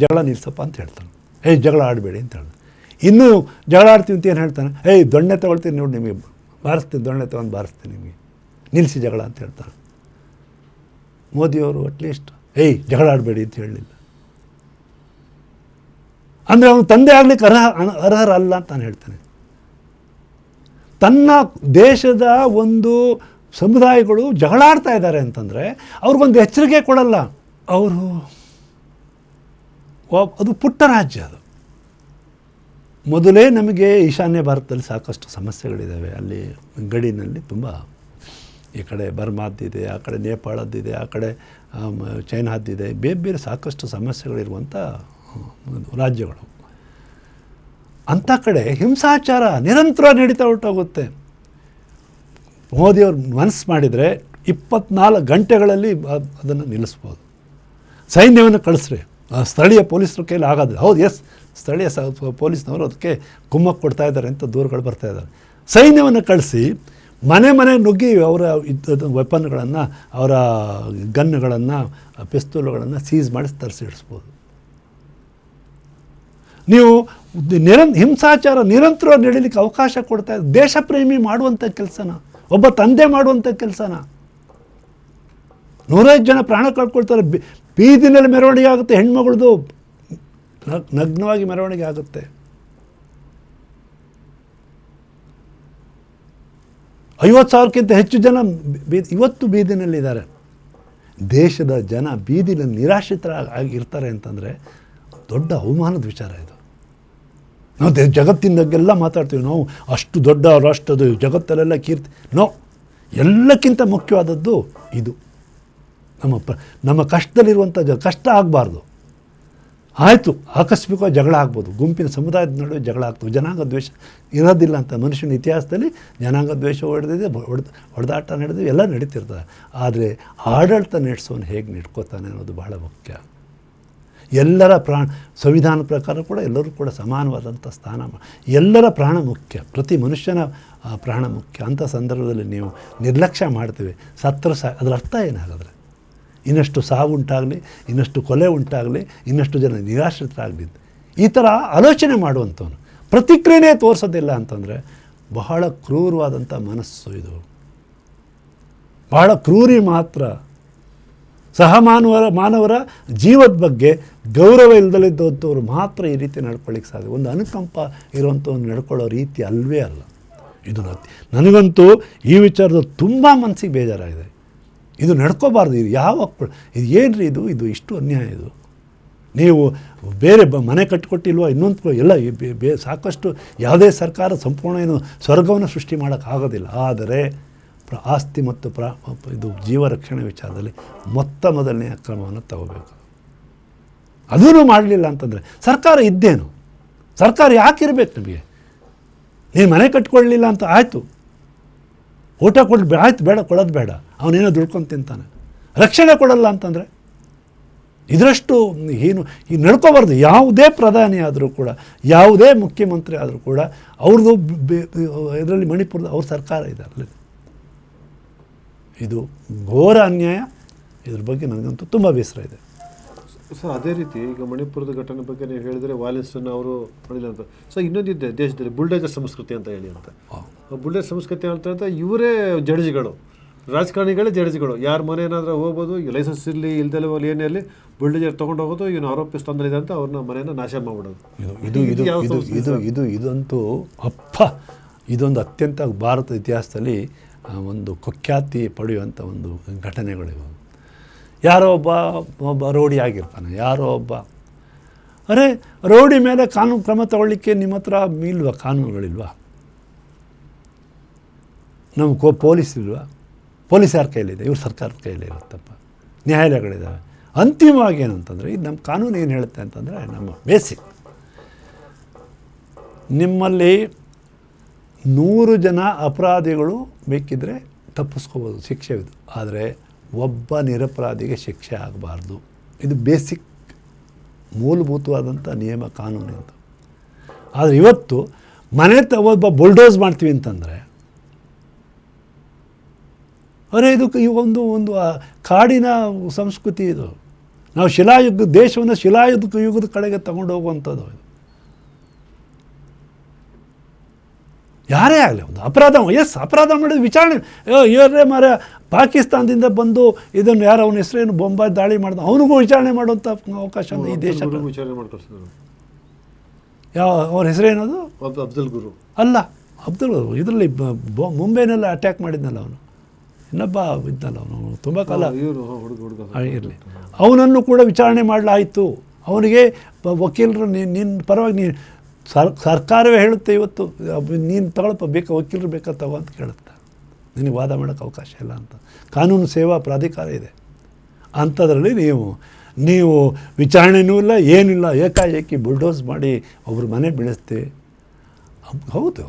ಜಗಳ ನಿಲ್ಸಪ್ಪ ಅಂತ ಹೇಳ್ತಾನೆ, ಜಗಳ ಆಡಬೇಡಿ ಅಂತ ಹೇಳ್ತಾನೆ. ಇನ್ನೂ ಜಗಳ ಆಡ್ತೀವಿ ಅಂತ ಏನು ಹೇಳ್ತಾನೆ, ದೊಣ್ಣೆ ತೊಗೊಳ್ತೀನಿ ನೋಡಿ, ನಿಮಗೆ ಬಾರಿಸ್ತೀನಿ, ದೊಣ್ಣೆ ತೊಗೊಂಡು ಬಾರಿಸ್ತೀನಿ, ನಿಮಗೆ ನಿಲ್ಲಿಸಿ ಜಗಳ ಅಂತ ಹೇಳ್ತಾನೆ. ಮೋದಿಯವರು ಅಟ್ಲೀಸ್ಟ್ ಜಗಳ ಆಡಬೇಡಿ ಅಂತ ಹೇಳಲಿಲ್ಲ. ಅಂದರೆ ಅವನು ತಂದೆ ಆಗಲಿಕ್ಕೆ ಅರ್ಹರಲ್ಲ ಅಂತ ನಾನು ಹೇಳ್ತೇನೆ. ತನ್ನ ದೇಶದ ಒಂದು ಸಮುದಾಯಗಳು ಜಗಳಾಡ್ತಾ ಇದ್ದಾರೆ ಅಂತಂದರೆ ಅವ್ರಿಗೊಂದು ಎಚ್ಚರಿಕೆ ಕೊಡಲ್ಲ ಅವರು. ಅದು ಪುಟ್ಟ ರಾಜ್ಯ, ಅದು ಮೊದಲೇ ನಮಗೆ ಈಶಾನ್ಯ ಭಾರತದಲ್ಲಿ ಸಾಕಷ್ಟು ಸಮಸ್ಯೆಗಳಿದ್ದಾವೆ. ಅಲ್ಲಿ ಗಡಿನಲ್ಲಿ ತುಂಬ, ಈ ಕಡೆ ಬರ್ಮಾದ್ದಿದೆ, ಆ ಕಡೆ ನೇಪಾಳದ್ದಿದೆ, ಆ ಕಡೆ ಚೈನಾದ್ದಿದೆ, ಬೇರೆ ಬೇರೆ ಸಾಕಷ್ಟು ಸಮಸ್ಯೆಗಳಿರುವಂಥ ರಾಜ್ಯಗಳು. ಅಂಥ ಕಡೆ ಹಿಂಸಾಚಾರ ನಿರಂತರ ನಡೀತಾ ಹೊರಟೋಗುತ್ತೆ. ಮೋದಿಯವ್ರು ಮನಸ್ಸು ಮಾಡಿದರೆ 24 ಗಂಟೆಗಳಲ್ಲಿ ಅದನ್ನು ನಿಲ್ಲಿಸ್ಬೋದು. ಸೈನ್ಯವನ್ನು ಕಳಿಸ್ರಿ, ಸ್ಥಳೀಯ ಪೊಲೀಸರ ಕೈಲಿ ಆಗೋದಿಲ್ಲ. ಹೌದು, ಸ್ಥಳೀಯ ಪೊಲೀಸ್ನವರು ಅದಕ್ಕೆ ಕುಮ್ಮಕ್ಕು ಕೊಡ್ತಾ ಇದ್ದಾರೆ ಅಂತ ದೂರುಗಳು ಬರ್ತಾ ಇದ್ದಾರೆ. ಸೈನ್ಯವನ್ನು ಕಳಿಸಿ ಮನೆ ನುಗ್ಗಿ ಅವರ ವೆಪನ್ಗಳನ್ನು, ಅವರ ಗನ್ನುಗಳನ್ನು, ಪಿಸ್ತೂಲ್ಗಳನ್ನು ಸೀಸ್ ಮಾಡಿ ತರಿಸಿಡಿಸ್ಬೋದು. ನೀವು ಹಿಂಸಾಚಾರ ನಿರಂತರ ನಡೀಲಿಕ್ಕೆ ಅವಕಾಶ ಕೊಡ್ತಾ ಇದ್ದಾರೆ. ದೇಶ ಪ್ರೇಮಿ ಮಾಡುವಂಥ ಕೆಲಸನ, ಒಬ್ಬ ತಂದೆ ಮಾಡುವಂಥ ಕೆಲಸನ. 105 ಜನ ಪ್ರಾಣ ಕಳ್ಕೊಳ್ತಾರೆ. ಬೀದಿನಲ್ಲಿ ಮೆರವಣಿಗೆ ಆಗುತ್ತೆ, ಹೆಣ್ಮಗಳದು ನಗ್ನವಾಗಿ ಮೆರವಣಿಗೆ ಆಗುತ್ತೆ. 50,000ಕ್ಕಿಂತ ಹೆಚ್ಚು ಜನ ಇವತ್ತು ಬೀದಿನಲ್ಲಿದ್ದಾರೆ. ದೇಶದ ಜನ ಬೀದಿನಲ್ಲಿ ನಿರಾಶ್ರಿತರಾಗಿರ್ತಾರೆ ಅಂತಂದರೆ ದೊಡ್ಡ ಅವಮಾನದ ವಿಚಾರ ಇದು. ನಾವು ಜಗತ್ತಿನಾಗೆಲ್ಲ ಮಾತಾಡ್ತೀವಿ, ನಾವು ಅಷ್ಟು ದೊಡ್ಡ ರಾಷ್ಟ್ರದು, ಜಗತ್ತಲ್ಲೆಲ್ಲ ಕೀರ್ತಿ. ಎಲ್ಲಕ್ಕಿಂತ ಮುಖ್ಯವಾದದ್ದು ಇದು. ನಮ್ಮ ಕಷ್ಟದಲ್ಲಿರುವಂಥ ಕಷ್ಟ ಆಗಬಾರ್ದು. ಆಯಿತು, ಆಕಸ್ಮಿಕವಾಗಿ ಜಗಳ ಆಗ್ಬೋದು, ಗುಂಪಿನ ಸಮುದಾಯದ ನಡುವೆ ಜಗಳ ಆಗ್ತವೆ, ಜನಾಂಗ ದ್ವೇಷ ಇರೋದಿಲ್ಲ ಅಂತ ಮನುಷ್ಯನ ಇತಿಹಾಸದಲ್ಲಿ ಜನಾಂಗ ದ್ವೇಷ ಹೊಡೆದಾಟ ನಡೆದಿದೆ, ಎಲ್ಲ ನಡೀತಿರ್ತದೆ. ಆದರೆ ಆಡಳಿತ ನಡೆಸೋನು ಹೇಗೆ ನಡ್ಕೋತಾನೆ ಅನ್ನೋದು ಬಹಳ ಮುಖ್ಯ. ಎಲ್ಲರ ಸಂವಿಧಾನದ ಪ್ರಕಾರ ಕೂಡ ಎಲ್ಲರೂ ಕೂಡ ಸಮಾನವಾದಂಥ ಸ್ಥಾನ, ಎಲ್ಲರ ಪ್ರಾಣ ಮುಖ್ಯ, ಪ್ರತಿ ಮನುಷ್ಯನ ಪ್ರಾಣ ಮುಖ್ಯ. ಅಂಥ ಸಂದರ್ಭದಲ್ಲಿ ನೀವು ನಿರ್ಲಕ್ಷ್ಯ ಮಾಡ್ತೀವಿ, ಸತ್ರ ಅದರ ಅರ್ಥ ಏನಾಗಿದ್ರೆ ಇನ್ನಷ್ಟು ಸಾವು ಉಂಟಾಗಲಿ, ಇನ್ನಷ್ಟು ಕೊಲೆ ಉಂಟಾಗಲಿ, ಇನ್ನಷ್ಟು ಜನ ನಿರಾಶ್ರಿತರಾಗಲಿ, ಈ ಥರ ಆಲೋಚನೆ ಮಾಡುವಂಥವನು ಪ್ರತಿಕ್ರಿಯೆನೇ ತೋರಿಸೋದಿಲ್ಲ ಅಂತಂದರೆ ಬಹಳ ಕ್ರೂರವಾದಂಥ ಮನಸ್ಸು ಇದು. ಬಹಳ ಕ್ರೂರಿ ಮಾತ್ರ. ಮಾನವರ ಜೀವದ ಬಗ್ಗೆ ಗೌರವ ಇಲ್ಲದಲ್ಲಿದ್ದವರು ಮಾತ್ರ ಈ ರೀತಿ ನಡ್ಕೊಳ್ಳಿಕ್ಕೆ ಸಾಧ್ಯ. ಒಂದು ಅನುಕಂಪ ಇರುವಂಥವ್ನು ನಡ್ಕೊಳ್ಳೋ ರೀತಿ ಅಲ್ವೇ ಅಲ್ಲ ಇದು. ನನಗಂತೂ ಈ ವಿಚಾರದಲ್ಲಿ ತುಂಬ ಮನಸ್ಸಿಗೆ ಬೇಜಾರಾಗಿದೆ. ಇದು ನಡ್ಕೋಬಾರ್ದು. ಇದು ಇದು ಏನ್ರಿ ಇದು ಇಷ್ಟು ಅನ್ಯಾಯ. ಇದು ನೀವು ಬೇರೆ ಮನೆ ಕಟ್ಟಿಕೊಟ್ಟಿಲ್ವ, ಇನ್ನೊಂದು ಎಲ್ಲ ಸಾಕಷ್ಟು ಯಾವುದೇ ಸರ್ಕಾರ ಸಂಪೂರ್ಣ ಏನು ಸ್ವರ್ಗವನ್ನು ಸೃಷ್ಟಿ ಮಾಡೋಕ್ಕಾಗೋದಿಲ್ಲ. ಆದರೆ ಆಸ್ತಿ ಮತ್ತು ಇದು ಜೀವ ರಕ್ಷಣೆ ವಿಚಾರದಲ್ಲಿ ಮೊದಲನೇ ಕ್ರಮವನ್ನು ತಗೋಬೇಕು. ಅದೂ ಮಾಡಲಿಲ್ಲ ಅಂತಂದರೆ ಸರ್ಕಾರ ಇದ್ದೇನು? ಸರ್ಕಾರ ಯಾಕಿರಬೇಕು ನಮಗೆ? ನೀನು ಮನೆ ಕಟ್ಕೊಳ್ಳಲಿಲ್ಲ ಅಂತ ಆಯಿತು, ಊಟ ಆಯ್ತು, ಬೇಡ, ಕೊಡೋದು ಬೇಡ, ಅವನೇನೋ ದುಡ್ಕೊಂಡು ತಿಂತಾನೆ. ರಕ್ಷಣೆ ಕೊಡಲ್ಲ ಅಂತಂದರೆ ಇದರಷ್ಟು ಏನು ಈ ನಡ್ಕೋಬಾರ್ದು. ಯಾವುದೇ ಪ್ರಧಾನಿ ಆದರೂ ಕೂಡ, ಯಾವುದೇ ಮುಖ್ಯಮಂತ್ರಿ ಆದರೂ ಕೂಡ ಅವ್ರದ್ದು ಇದರಲ್ಲಿ ಮಣಿಪುರದ ಅವ್ರ ಸರ್ಕಾರ ಇದೆ ಅಲ್ಲಿ. ಇದು ಘೋರ ಅನ್ಯಾಯ. ಇದ್ರ ಬಗ್ಗೆ ನನಗಂತೂ ತುಂಬ ಬೇಸರ ಇದೆ ಸರ್. ಅದೇ ರೀತಿ ಈಗ ಮಣಿಪುರದ ಘಟನೆ ಬಗ್ಗೆ ನೀವು ಹೇಳಿದರೆ ವಾಲೆನ್ಸನ್ನು ಅವರು ಮಾಡಿಲ್ಲ ಅಂತ. ಸೊ ಇನ್ನೊಂದಿದೆ ದೇಶದಲ್ಲಿ ಬುಲ್ಡೇಜರ್ ಸಂಸ್ಕೃತಿ ಅಂತ ಹೇಳಿ ಅಂತ. ಬುಲ್ಡೇಜರ್ ಸಂಸ್ಕೃತಿ ಅಂತ ಇವರೇ ಜಡ್ಜ್ಗಳು, ರಾಜಕಾರಣಿಗಳೇ ಜಡ್ಜ್ಗಳು. ಯಾರ ಮನೆ ಏನಾದರೂ ಹೋಗ್ಬೋದು, ಈಗ ಲೈಸೆನ್ಸ್ ಇರಲಿ ಇಲ್ದಲೆ ಹೋಗಲಿ ಏನೇ ಅಲ್ಲಿ ಬುಲ್ಡೇಜರ್ ತೊಗೊಂಡು ಹೋಗೋದು, ಇವನು ಆರೋಪಿ ತೊಂದರೆಯಿದೆ ಅಂತ ಅವ್ರನ್ನ ಮನೆಯನ್ನು ನಾಶ ಮಾಡಿಬಿಡೋದು. ಇದಂತೂ ಇದೊಂದು ಅತ್ಯಂತ ಭಾರತ ಇತಿಹಾಸದಲ್ಲಿ ಒಂದು ಕುಖ್ಯಾತಿ ಪಡೆಯುವಂಥ ಒಂದು ಘಟನೆಗಳಿವೆ. ಯಾರೋ ಒಬ್ಬ ರೌಡಿ ಆಗಿರ್ತಾನೆ, ಯಾರೋ ಒಬ್ಬ ರೌಡಿ ಮೇಲೆ ಕಾನೂನು ಕ್ರಮ ತಗೊಳ್ಳಿಕ್ಕೆ ನಿಮ್ಮ ಹತ್ರ ಇಲ್ವಾ? ಕಾನೂನುಗಳಿಲ್ವಾ? ನಮ್ಮ ಪೊಲೀಸ್ ಇಲ್ವಾ? ಪೊಲೀಸ್ ಯಾರ ಕೈಲಿದೆ? ಇವ್ರ ಸರ್ಕಾರದ ಕೈಯಲ್ಲಿ ಇರುತ್ತಪ್ಪ. ನ್ಯಾಯಾಲಯಗಳಿದ್ದಾವೆ. ಅಂತಿಮವಾಗಿ ಏನಂತಂದರೆ ಇದು ನಮ್ಮ ಕಾನೂನು ಏನು ಹೇಳುತ್ತೆ ಅಂತಂದರೆ, ನಮ್ಮ ಬೇಸಿಕ್ ನಿಮ್ಮಲ್ಲಿ 100 ಜನ ಅಪರಾಧಿಗಳು ಬೇಕಿದ್ದರೆ ತಪ್ಪಿಸ್ಕೋಬೋದು, ಶಿಕ್ಷೆ ಇದು. ಆದರೆ ಒಬ್ಬ ನಿರಪರಾಧಿಗೆ ಶಿಕ್ಷೆ ಆಗಬಾರ್ದು. ಇದು ಬೇಸಿಕ್ ಮೂಲಭೂತವಾದಂಥ ನಿಯಮ, ಕಾನೂನು ಅಂತ. ಆದರೆ ಇವತ್ತು ಒಬ್ಬ ಬುಲ್ಡೋಸ್ ಮಾಡ್ತೀವಿ ಅಂತಂದರೆ ಇದಕ್ಕೆ ಒಂದು ಕಾಡಿನ ಸಂಸ್ಕೃತಿ ಇದು. ನಾವು ದೇಶವನ್ನು ಶಿಲಾಯುಗದ ಕಡೆಗೆ ತಗೊಂಡು ಹೋಗುವಂಥದ್ದು. ಯಾರೇ ಆಗಲಿ ಒಂದು ಅಪರಾಧ ಮಾಡಿದ ವಿಚಾರಣೆ, ಇವರೇ ಪಾಕಿಸ್ತಾನದಿಂದ ಬಂದು ಇದನ್ನು ಯಾರು ಅವನ ಹೆಸರೇನು ಬೊಂಬಾಯಿ ದಾಳಿ ಮಾಡಿದ ಅವನಿಗೂ ವಿಚಾರಣೆ ಮಾಡುವಂಥ ಅವಕಾಶ ಈ ದೇಶ. ಅವ್ರ ಹೆಸರೇನದು? ಅಫ್ಜಲ್ ಗುರು ಅಲ್ಲ, ಅಬ್ದುಲ್ ಗುರು ಇದರಲ್ಲಿ ಮುಂಬೈನೆಲ್ಲ ಅಟ್ಯಾಕ್ ಮಾಡಿದ್ನಲ್ಲ ಅವನು. ಇನ್ನೊಬ್ಬ ಇದ್ದಲ್ಲ ಅವನು, ತುಂಬ ಕಾಲ ಇರಲಿ. ಅವನನ್ನು ಕೂಡ ವಿಚಾರಣೆ ಮಾಡಲಾಯಿತು. ಅವನಿಗೆ ವಕೀಲರು ನಿನ್ನ ಪರವಾಗಿ ಸರ್ಕಾರವೇ ಹೇಳುತ್ತೆ ಇವತ್ತು, ನೀನು ತಗೊಳಪ್ಪ, ವಕೀಲರು ಬೇಕಾ ತಗೋ ಅಂತ ಕೇಳುತ್ತೆ. ನಿನಗೆ ವಾದ ಮಾಡೋಕ್ಕೆ ಅವಕಾಶ ಇಲ್ಲ ಅಂತ ಕಾನೂನು ಸೇವಾ ಪ್ರಾಧಿಕಾರ ಇದೆ. ಅಂಥದ್ರಲ್ಲಿ ನೀವು ವಿಚಾರಣೆನೂ ಇಲ್ಲ, ಏನಿಲ್ಲ, ಏಕಾಏಕಿ ಬುಲ್ಡೋಸ್ ಮಾಡಿ ಒಬ್ಬರು ಮನೆ ಬೆಳೆಸ್ತೀವಿ. ಹೌದು,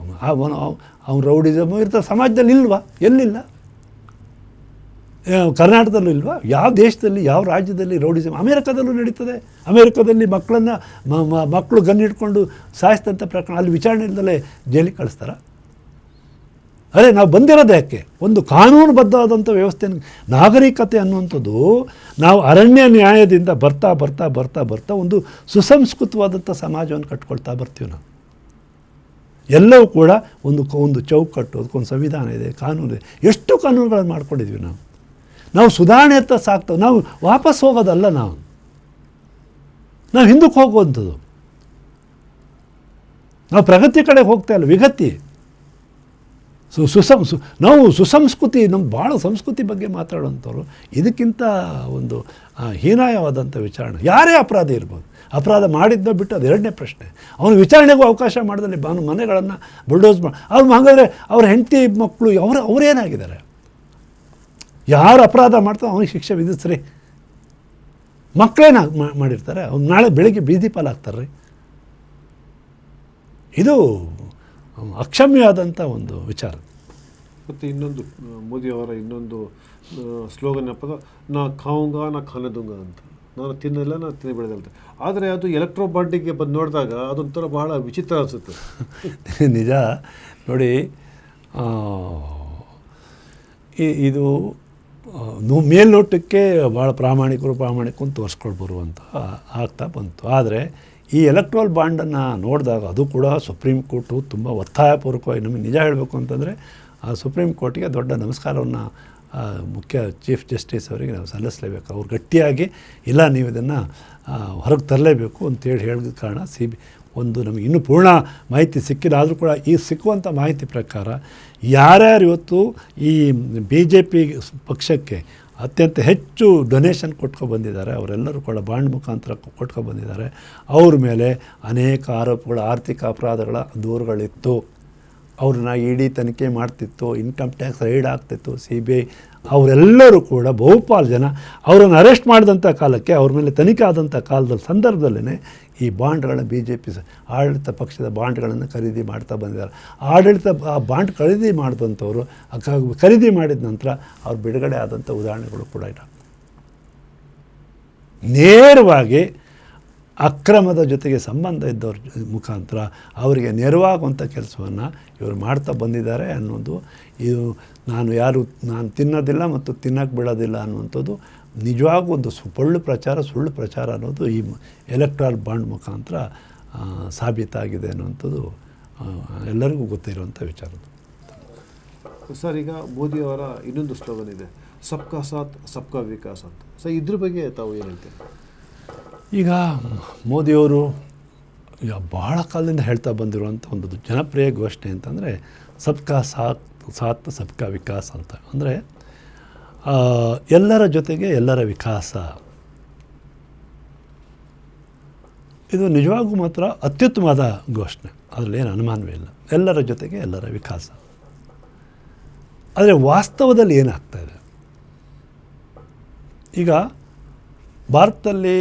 ಅವನು ರೌಡಿಸಮ್ ಇರ್ತಾರೆ ಸಮಾಜದಲ್ಲಿ. ಇಲ್ವಾ? ಎಲ್ಲಿಲ್ಲ? ಕರ್ನಾಟಕದಲ್ಲೂ ಇಲ್ವಾ? ಯಾವ ದೇಶದಲ್ಲಿ, ಯಾವ ರಾಜ್ಯದಲ್ಲಿ ರೌಡಿಸಮ್? ಅಮೇರಿಕಾದಲ್ಲೂ ನಡೀತದೆ. ಅಮೇರಿಕಾದಲ್ಲಿ ಮಕ್ಕಳು ಗನ್ ಹಿಡ್ಕೊಂಡು ಸಾಯಿಸಿದಂಥ ಪ್ರಕರಣ ಅಲ್ಲಿ ವಿಚಾರಣೆ ಇಲ್ಲದಲ್ಲೇ ಜೈಲಿಗೆ ಕಳಿಸ್ತಾರೆ. ಅರೆ ನಾವು ಬಂದಿರೋದು ಯಾಕೆ? ಒಂದು ಕಾನೂನುಬದ್ಧವಾದಂಥ ವ್ಯವಸ್ಥೆ, ನಾಗರಿಕತೆ ಅನ್ನುವಂಥದ್ದು ನಾವು ಅರಣ್ಯ ನ್ಯಾಯದಿಂದ ಬರ್ತಾ ಬರ್ತಾ ಬರ್ತಾ ಬರ್ತಾ ಒಂದು ಸುಸಂಸ್ಕೃತವಾದಂಥ ಸಮಾಜವನ್ನು ಕಟ್ಕೊಳ್ತಾ ಬರ್ತೀವಿ ನಾವು. ಎಲ್ಲವೂ ಕೂಡ ಒಂದು ಚೌಕಟ್ಟು, ಅದಕ್ಕೊಂದು ಸಂವಿಧಾನ ಇದೆ, ಕಾನೂನು ಇದೆ. ಎಷ್ಟು ಕಾನೂನುಗಳನ್ನು ಮಾಡ್ಕೊಂಡಿದ್ವಿ ನಾವು ಸುಧಾರಣೆ ಅಂತ ಸಾಕ್ತೇವೆ. ನಾವು ವಾಪಸ್ ಹೋಗೋದಲ್ಲ, ನಾವು ಹಿಂದಕ್ಕೆ ಹೋಗುವಂಥದ್ದು. ನಾವು ಪ್ರಗತಿ ಕಡೆ ಹೋಗ್ತಾ ಇಲ್ಲ, ವಿಗತಿ. ನಾವು ಸುಸಂಸ್ಕೃತಿ, ನಮ್ಮ ಭಾಳ ಸಂಸ್ಕೃತಿ ಬಗ್ಗೆ ಮಾತಾಡುವಂಥವ್ರು ಇದಕ್ಕಿಂತ ಒಂದು ಹೀನಾಯವಾದಂಥ ವಿಚಾರಣೆ. ಯಾರೇ ಅಪರಾಧಿ ಇರ್ಬೋದು, ಅಪರಾಧ ಮಾಡಿದ್ದೋ ಬಿಟ್ಟು ಅದು ಎರಡನೇ ಪ್ರಶ್ನೆ. ಅವನು ವಿಚಾರಣೆಗೂ ಅವಕಾಶ ಮಾಡಿದಲ್ಲಿ ಮನೆಗಳನ್ನು ಬುಲ್ಡೋಸ್ ಅವ್ರು ಹಾಗಾದರೆ ಅವ್ರ ಹೆಂಡತಿ ಮಕ್ಕಳು ಅವರೇನಾಗಿದ್ದಾರೆ? ಯಾರು ಅಪರಾಧ ಮಾಡ್ತಾರೋ ಅವನಿಗೆ ಶಿಕ್ಷೆ ವಿಧಿಸ್ರಿ. ಮಕ್ಕಳೇನ ಮಾಡಿರ್ತಾರೆ, ಅವ್ನು ನಾಳೆ ಬೆಳಿಗ್ಗೆ ಬೀದಿ ಪಾಲಾಗ್ತಾರೆ. ಇದು ಅಕ್ಷಮ್ಯವಾದಂಥ ಒಂದು ವಿಚಾರ. ಮತ್ತು ಇನ್ನೊಂದು ಮೋದಿಯವರ ಇನ್ನೊಂದು ಸ್ಲೋಗನ್ ಏನಪ್ಪ, ನಾ ಖಾವುಂಗ ನಾ ಖಾನೆ ದುಂಗ ಅಂತ, ನಾನು ತಿನ್ನಲ್ಲ, ನಾನು ತಿನ್ನಿ ಬೆಳೆದಲ್ಲ. ಆದರೆ ಅದು ಎಲೆಕ್ಟ್ರೋ ಬಾಂಡಿಗೆ ಬಂದು ನೋಡಿದಾಗ ಅದೊಂಥರ ಬಹಳ ವಿಚಿತ್ರ ಅನಿಸುತ್ತೆ. ನಿಜ ನೋಡಿ, ಇದು ಮೇಲ್ನೋಟಕ್ಕೆ ಭಾಳ ಪ್ರಾಮಾಣಿಕರು ಅಂತ ತೋರಿಸ್ಕೊಂಡು ಬರುವಂಥ ಆಗ್ತಾ ಬಂತು. ಆದರೆ ಈ ಎಲೆಕ್ಟ್ರಲ್ ಬಾಂಡನ್ನು ನೋಡಿದಾಗ ಅದು ಕೂಡ ಸುಪ್ರೀಂ ಕೋರ್ಟು ತುಂಬ ಒತ್ತಾಯಪೂರ್ವಕವಾಗಿ, ನಮಗೆ ನಿಜ ಹೇಳಬೇಕು ಅಂತಂದರೆ ಆ ಸುಪ್ರೀಂ ಕೋರ್ಟಿಗೆ ದೊಡ್ಡ ನಮಸ್ಕಾರವನ್ನು ಮುಖ್ಯ ಚೀಫ್ ಜಸ್ಟಿಸ್ ಅವರಿಗೆ ನಾವು ಸಲ್ಲಿಸಲೇಬೇಕು. ಅವ್ರು ಗಟ್ಟಿಯಾಗಿ ಇಲ್ಲ, ನೀವು ಇದನ್ನು ಹೊರಗೆ ತರಲೇಬೇಕು ಅಂತೇಳಿ ಹೇಳಿದ ಕಾರಣ ಒಂದು ನಮಗೆ ಇನ್ನೂ ಪೂರ್ಣ ಮಾಹಿತಿ ಸಿಕ್ಕಿಲ್ಲ. ಆದರೂ ಕೂಡ ಈ ಸಿಕ್ಕುವಂಥ ಮಾಹಿತಿ ಪ್ರಕಾರ ಯಾರ್ಯಾರು ಇವತ್ತು ಈ BJP ಪಕ್ಷಕ್ಕೆ ಅತ್ಯಂತ ಹೆಚ್ಚು ಡೊನೇಷನ್ ಕೊಟ್ಕೊಬಂದಿದ್ದಾರೆ, ಅವರೆಲ್ಲರೂ ಕೂಡ ಬಾಂಡ್ ಮುಖಾಂತರ ಕೊಟ್ಕೊಬಂದಿದ್ದಾರೆ. ಅವ್ರ ಮೇಲೆ ಅನೇಕ ಆರೋಪಗಳು, ಆರ್ಥಿಕ ಅಪರಾಧಗಳ ದೂರುಗಳಿತ್ತು. ಅವ್ರನ್ನ ED ತನಿಖೆ ಮಾಡ್ತಿತ್ತು, ಇನ್ಕಮ್ ಟ್ಯಾಕ್ಸ್ ರೈಡ್ ಆಗ್ತಿತ್ತು, CBI. ಅವರೆಲ್ಲರೂ ಕೂಡ ಬಹುಪಾಲು ಜನ ಅವರನ್ನು ಅರೆಸ್ಟ್ ಮಾಡಿದಂಥ ಕಾಲಕ್ಕೆ, ಅವ್ರ ಮೇಲೆ ತನಿಖೆ ಆದಂಥ ಸಂದರ್ಭದಲ್ಲೇ ಈ ಬಾಂಡ್ಗಳನ್ನು BJP ಆಡಳಿತ ಪಕ್ಷದ ಬಾಂಡ್ಗಳನ್ನು ಖರೀದಿ ಮಾಡ್ತಾ ಬಂದಿದ್ದಾರೆ. ಬಾಂಡ್ ಖರೀದಿ ಮಾಡಿದಂಥವ್ರು ಖರೀದಿ ಮಾಡಿದ ನಂತರ ಅವ್ರು ಬಿಡುಗಡೆ ಆದಂಥ ಉದಾಹರಣೆಗಳು ಕೂಡ ಇಲ್ಲ. ನೇರವಾಗಿ ಅಕ್ರಮದ ಜೊತೆಗೆ ಸಂಬಂಧ ಇದ್ದವ್ರ ಮುಖಾಂತರ ಅವರಿಗೆ ನೆರವಾಗುವಂಥ ಕೆಲಸವನ್ನು ಇವರು ಮಾಡ್ತಾ ಬಂದಿದ್ದಾರೆ ಅನ್ನೋದು. ಇದು ನಾನು ತಿನ್ನೋದಿಲ್ಲ ಮತ್ತು ತಿನ್ನೋಕ್ಕೆ ಬಿಡೋದಿಲ್ಲ ಅನ್ನುವಂಥದ್ದು ನಿಜವಾಗೂ ಒಂದು ಸುಳ್ಳು ಪ್ರಚಾರ ಅನ್ನೋದು ಈ ಎಲೆಕ್ಟ್ರಲ್ ಬಾಂಡ್ ಮುಖಾಂತರ ಸಾಬೀತಾಗಿದೆ ಅನ್ನುವಂಥದ್ದು ಎಲ್ಲರಿಗೂ ಗೊತ್ತಿರುವಂಥ ವಿಚಾರ. ಸರ್, ಈಗ ಮೋದಿಯವರ ಇನ್ನೊಂದು ಸ್ಲೋಗನ್ ಇದೆ, ಸಬ್ಕಾ ಸಾಥ್ ಸಬ್ಕಾ ವಿಕಾಸ್ ಅಂತ. ಸೊ ಇದ್ರ ಬಗ್ಗೆ ತಾವು ಏನು ಹೇಳ್ತೀರಿ? ಈಗ ಮೋದಿಯವರು ಈಗ ಬಹಳ ಕಾಲದಿಂದ ಹೇಳ್ತಾ ಬಂದಿರುವಂಥ ಒಂದು ಜನಪ್ರಿಯ ಘೋಷಣೆ ಅಂತಂದರೆ ಸಬ್ಕಾ ಸಾಥ್ ಸಬ್ಕಾ ವಿಕಾಸ್ ಅಂತ. ಅಂದರೆ ಎಲ್ಲರ ಜೊತೆಗೆ ಎಲ್ಲರ ವಿಕಾಸ. ಇದು ನಿಜವಾಗೂ ಮಾತ್ರ ಅತ್ಯುತ್ತಮವಾದ ಘೋಷಣೆ, ಅದರಲ್ಲಿ ಏನು ಅನುಮಾನವೇ ಇಲ್ಲ. ಎಲ್ಲರ ಜೊತೆಗೆ ಎಲ್ಲರ ವಿಕಾಸ. ಆದರೆ ವಾಸ್ತವದಲ್ಲಿ ಏನಾಗ್ತಾಯಿದೆ ಈಗ ಭಾರತದಲ್ಲಿ